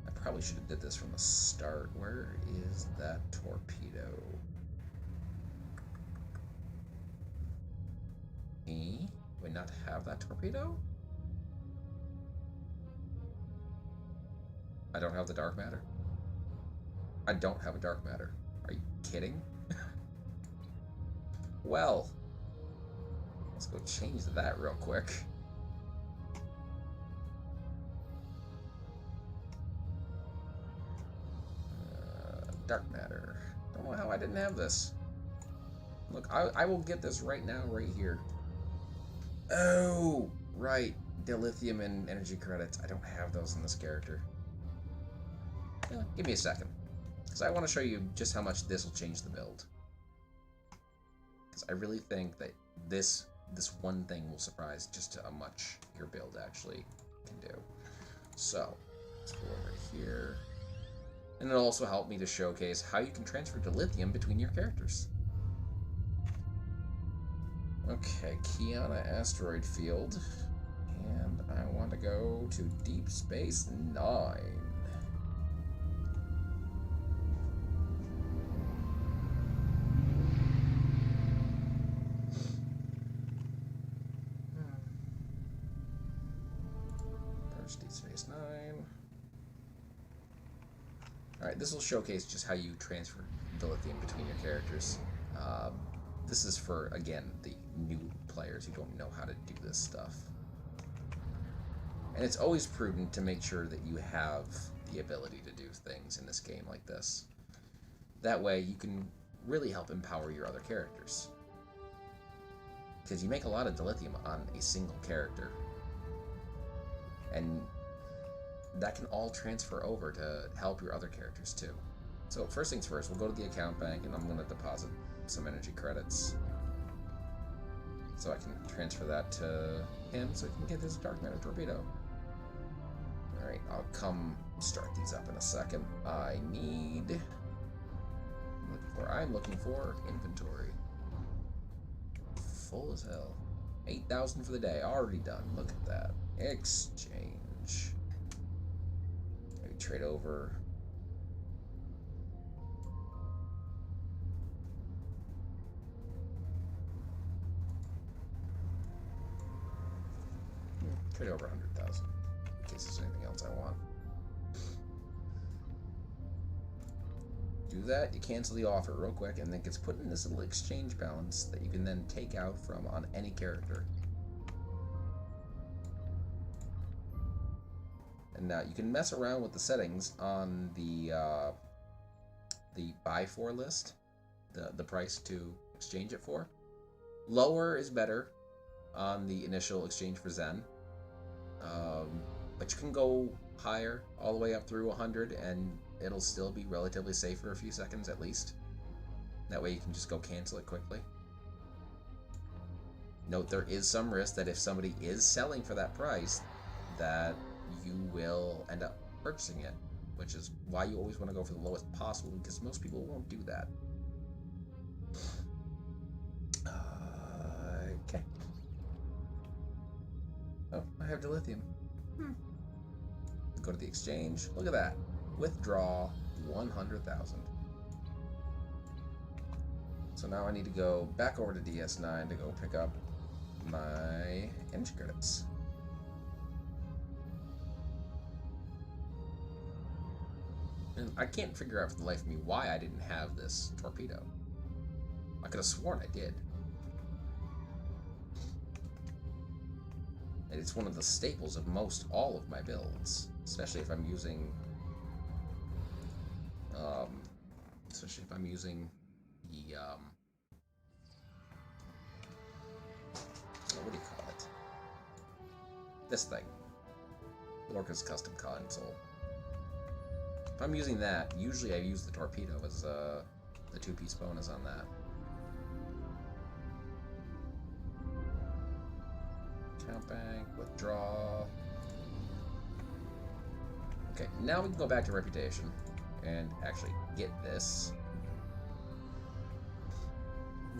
I probably should have did this from the start. Where is that torpedo? Do I not have that torpedo? I don't have the dark matter. I don't have a dark matter. Are you kidding? Well, let's go change that real quick. Dark matter. Don't know how I didn't have this. Look, I will get this right now, right here. Oh, right. Dilithium and energy credits. I don't have those in this character. Give me a second, because I want to show you just how much this will change the build. Because I really think that this this one thing will surprise just how much your build actually can do. So, let's go over here. And it'll also help me to showcase how you can transfer dilithium between your characters. Okay, Kiana Asteroid Field. And I want to go to Deep Space 9. First Deep Space 9. Alright, this will showcase just how you transfer dilithium between your characters. This is for, again, the new players who don't know how to do this stuff. And it's always prudent to make sure that you have the ability to do things in this game like this. That way you can really help empower your other characters. Because you make a lot of dilithium on a single character. And that can all transfer over to help your other characters too. So first things first, we'll go to the account bank and I'm going to deposit some energy credits. So I can transfer that to him so he can get his Dark Matter Torpedo. Alright, I'll come start these up in a second. I'm looking for inventory. Full as hell. 8,000 for the day, already done. Look at that. Exchange. Maybe trade over. Trade over 100,000 in case there's anything else I want. Do that, you cancel the offer real quick, and then it gets put in this little exchange balance that you can then take out from on any character. And now you can mess around with the settings on the buy for list, the price to exchange it for. Lower is better on the initial exchange for Zen. But you can go higher, all the way up through 100, and it'll still be relatively safe for a few seconds at least. That way you can just go cancel it quickly. Note there is some risk that if somebody is selling for that price, that you will end up purchasing it, which is why you always want to go for the lowest possible, because most people won't do that. Okay. Oh, I have dilithium. Go to the exchange. Look at that. Withdraw 100,000. So now I need to go back over to DS9 to go pick up my energy credits. And I can't figure out for the life of me why I didn't have this torpedo. I could have sworn I did. And it's one of the staples of all of my builds, especially if I'm using the what do you call it? This thing, Lorca's custom console. If I'm using that, usually I use the torpedo as the 2-piece bonus on that. Account bank, withdraw. Okay, now we can go back to reputation and actually get this.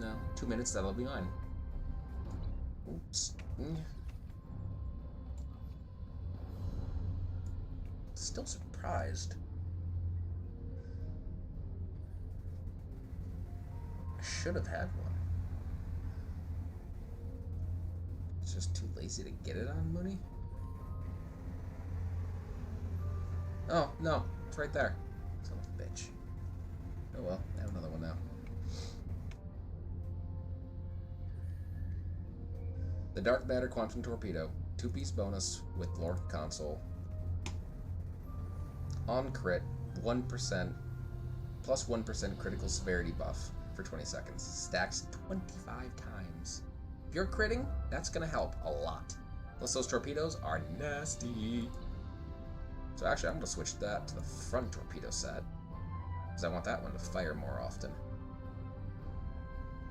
No, 2 minutes, that'll be mine. Oops. Still surprised. I should have had one. It's just too lazy to get it on Mooney. Oh, no. It's right there. Son of a bitch. Oh well, I have another one now. The Dark Matter Quantum Torpedo. 2-piece bonus with Lorca console. On crit, 1%, plus 1% critical severity buff for 20 seconds. Stacks 25 times. If you're critting, that's going to help a lot. Plus those torpedoes are nasty. So actually, I'm going to switch that to the front torpedo set, because I want that one to fire more often.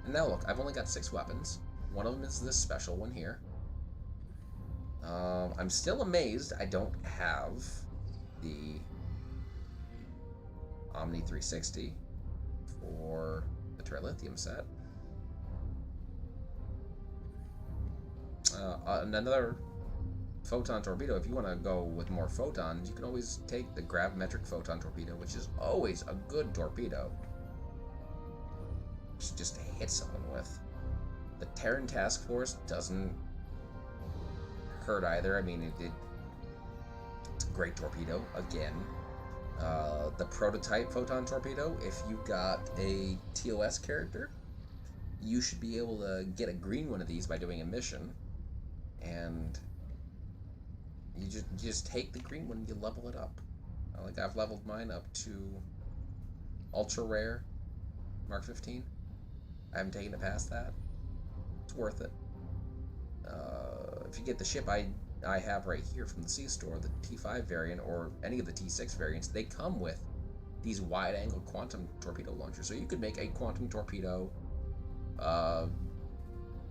And now look, I've only got 6 weapons. One of them is this special one here. I'm still amazed I don't have the Omni 360 for the Trilithium set. Another photon torpedo. If you want to go with more photons, you can always take the gravimetric photon torpedo, which is always a good torpedo. Just to hit someone with. The Terran Task Force doesn't hurt either. I mean, it's a great torpedo again. The prototype photon torpedo, if you got a TOS character, you should be able to get a green one of these by doing a mission, and you just take the green one and you level it up. Like, I've leveled mine up to ultra rare Mark 15. I haven't taken it past that. It's worth it. If you get the ship I have right here from the C-Store, the T5 variant or any of the T6 variants, they come with these wide-angle quantum torpedo launchers. So you could make a quantum torpedo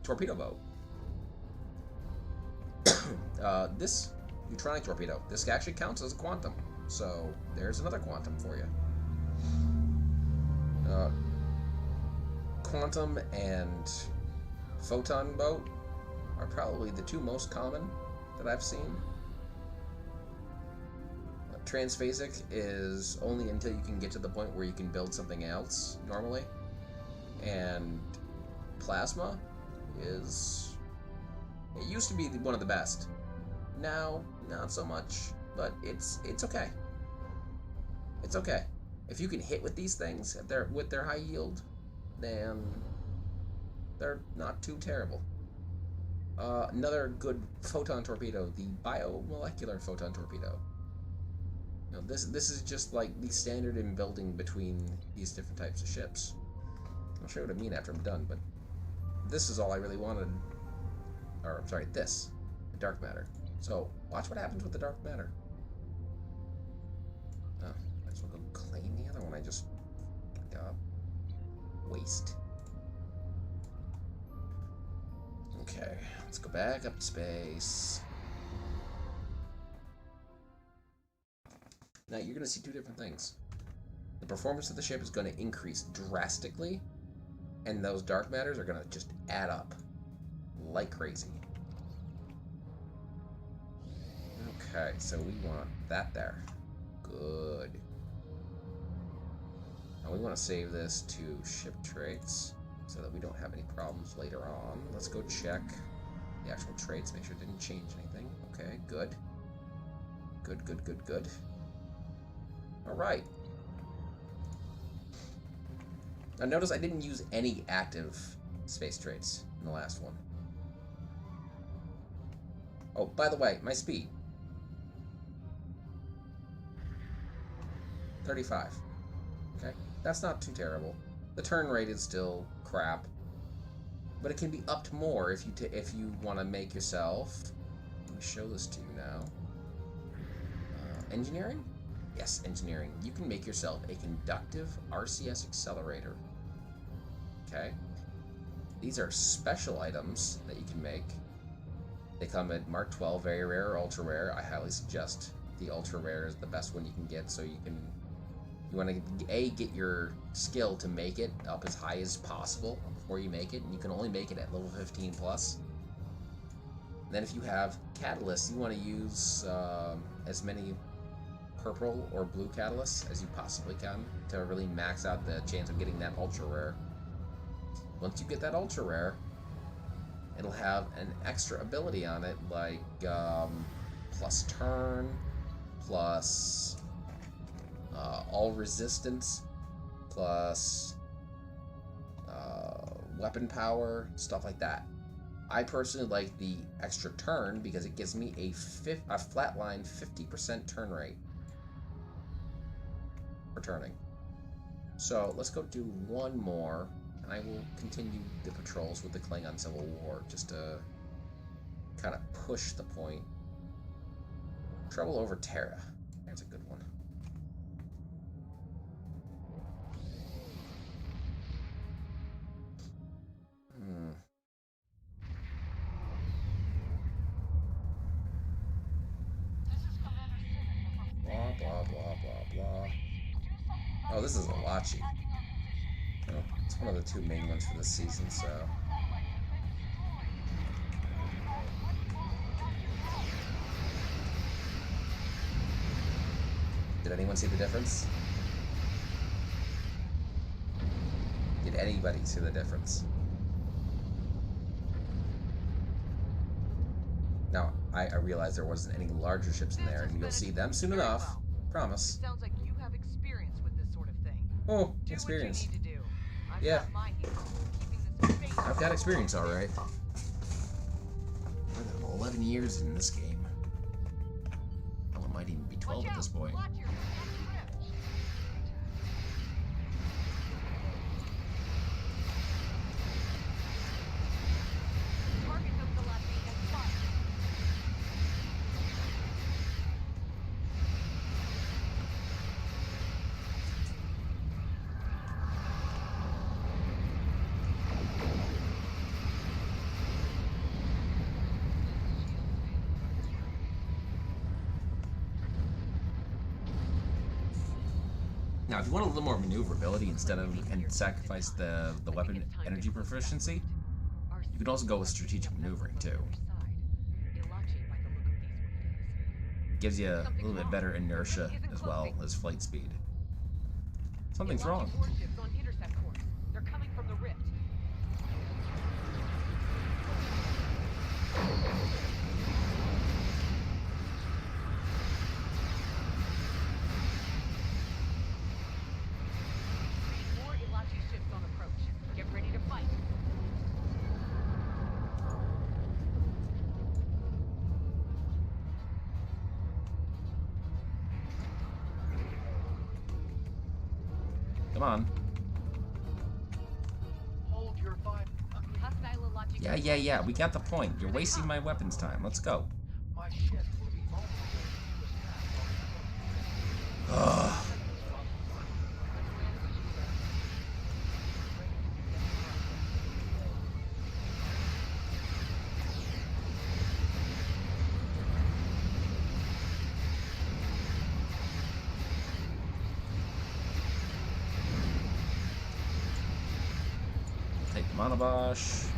torpedo boat. This neutronic torpedo, this actually counts as a quantum. So there's another quantum for you. Quantum and photon boat are probably the two most common that I've seen. Transphasic is only until you can get to the point where you can build something else normally. And plasma is... it used to be one of the best. Now, not so much, but it's okay. It's okay. If you can hit with these things with their high yield, then they're not too terrible. Another good photon torpedo, the biomolecular photon torpedo. You know, this is just like the standard in building between these different types of ships. I'll show you what I mean after I'm done, but this is all I really wanted. Or, I'm sorry, the dark matter. So, watch what happens with the dark matter. Oh, might as well go claim the other one. I just waste. Okay, let's go back up to space. Now you're going to see two different things. The performance of the ship is going to increase drastically, and those dark matters are going to just add up like crazy. Okay, so we want that there. Good. Now we want to save this to ship traits so that we don't have any problems later on. Let's go check the actual traits, make sure it didn't change anything. Okay, good. Good, good, good, good. Alright. Now notice I didn't use any active space traits in the last one. Oh, by the way, my speed. 35. Okay, that's not too terrible. The turn rate is still crap, but it can be upped more if you want to make yourself. Let me show this to you now. Engineering? Yes, engineering. You can make yourself a Conductive Rcs Accelerator. Okay, these are special items that you can make. They come at Mark 12, very rare or ultra rare. I highly suggest the ultra rare is the best one you can get, so you want to get your skill to make it up as high as possible before you make it, and you can only make it at level 15 plus. And then if you have catalysts, you want to use as many purple or blue catalysts as you possibly can to really max out the chance of getting that ultra rare. Once you get that ultra rare, it'll have an extra ability on it, like plus turn, plus all resistance, plus weapon power, stuff like that. I personally like the extra turn because it gives me a flatline 50% turn rate for turning. So let's go do one more, and I will continue the patrols with the Klingon Civil War just to kind of push the point. Trouble over Terra. That's a good one. blah, blah, blah, blah. Oh, this is Alachi. Oh, it's one of the 2 main ones for this season, so... Did anyone see the difference? Did anybody see the difference? Now, I realize there wasn't any larger ships in there, and you'll see them soon enough. Promise. It sounds like you have experience with this sort of thing. Oh, Do experience. what you need to do. I've Yeah. got my hands on keeping this I've got experience, alright. More than 11 years in this game. Well, it might even be 12 at this point. Watch your rift. Target those Alachi and fire. Now, if you want a little more maneuverability instead of and sacrifice the weapon energy proficiency, you can also go with strategic maneuvering too. Gives you a little bit better inertia as well as flight speed. Something's wrong. Warships on intercept course. They're coming from the rift. More Ilachi ships on approach. Get ready to fight. Come on. Hold your fire. Hostile Ilachi. Yeah. We got the point. You're wasting my weapons time. Let's go. My ship will be vulnerable to attack. Ugh. Take the Monobosh.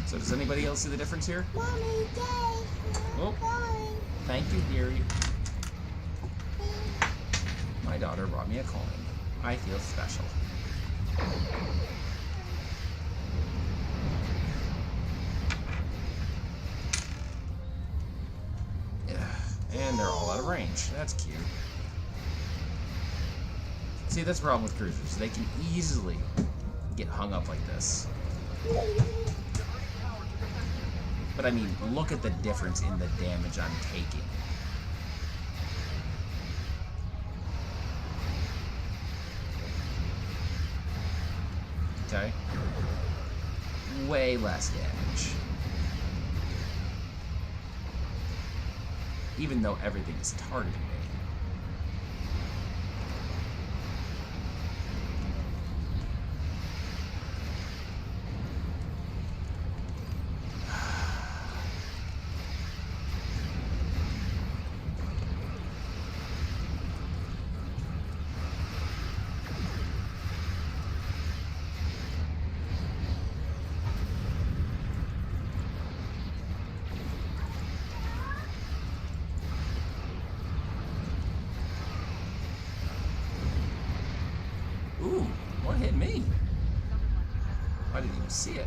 So does anybody else see the difference here? Mommy, Dad, Oh, calling. thank you, dearie. My daughter brought me a coin. I feel special. Yeah, and they're all out of range. That's cute. See, that's the problem with cruisers. They can easily get hung up like this. But I mean, look at the difference in the damage I'm taking. Okay? Way less damage. Even though everything is targeting me. Ooh, what hit me? I didn't even see it.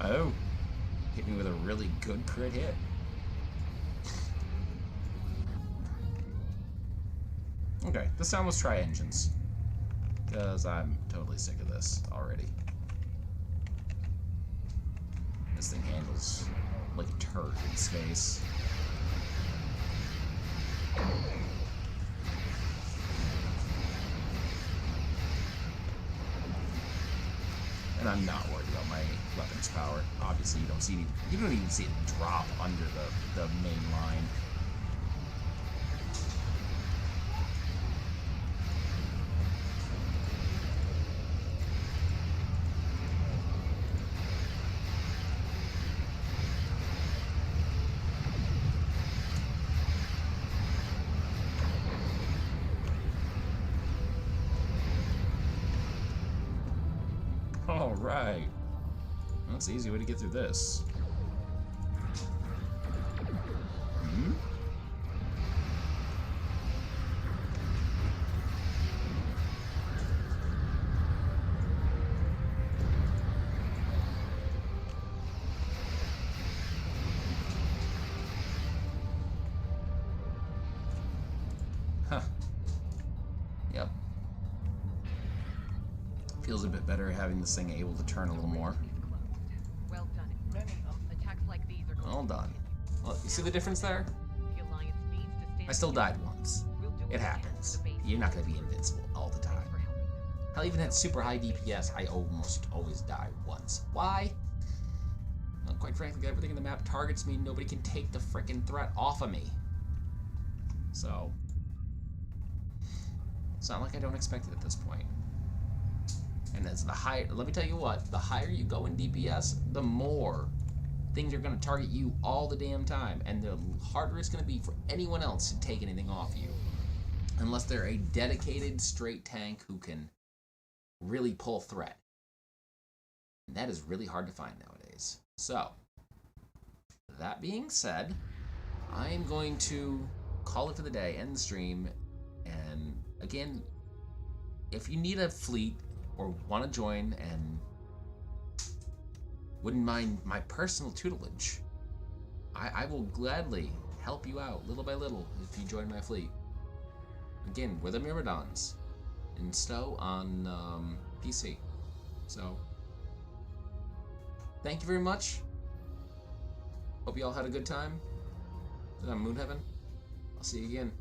Oh, hit me with a really good crit hit. Okay, this time let's try engines. Because I'm totally sick of this already. This thing handles like a turd in space. And I'm not worried about my weapons power. Obviously, you don't even see it drop under the main line. All right. Well, that's the easy way to get through this. Hmm? Huh. Yep. Feels a bit better having this thing able to turn a little more. Well done. Attacks like these are All done. Well, you see the difference there? The Alliance needs to stand. I still died once. We'll do It again happens. for the base. You're not going to be invincible all the time. Thanks for helping them. Hell, even at super high DPS, I almost always die once. Why? Well, quite frankly, everything in the map targets me. Nobody can take the frickin' threat off of me. So, it's not like I don't expect it at this point. And as the higher, let me tell you what, the higher you go in DPS, the more things are going to target you all the damn time, and the harder it's going to be for anyone else to take anything off you. Unless they're a dedicated straight tank who can really pull threat. And that is really hard to find nowadays. So, that being said, I am going to call it for the day, end the stream, and again, if you need a fleet or want to join and wouldn't mind my personal tutelage, I will gladly help you out little by little if you join my fleet. Again, we're the Myrmidons in Stowe on PC. So, thank you very much. Hope you all had a good time. I'm MoonHeaven. I'll see you again.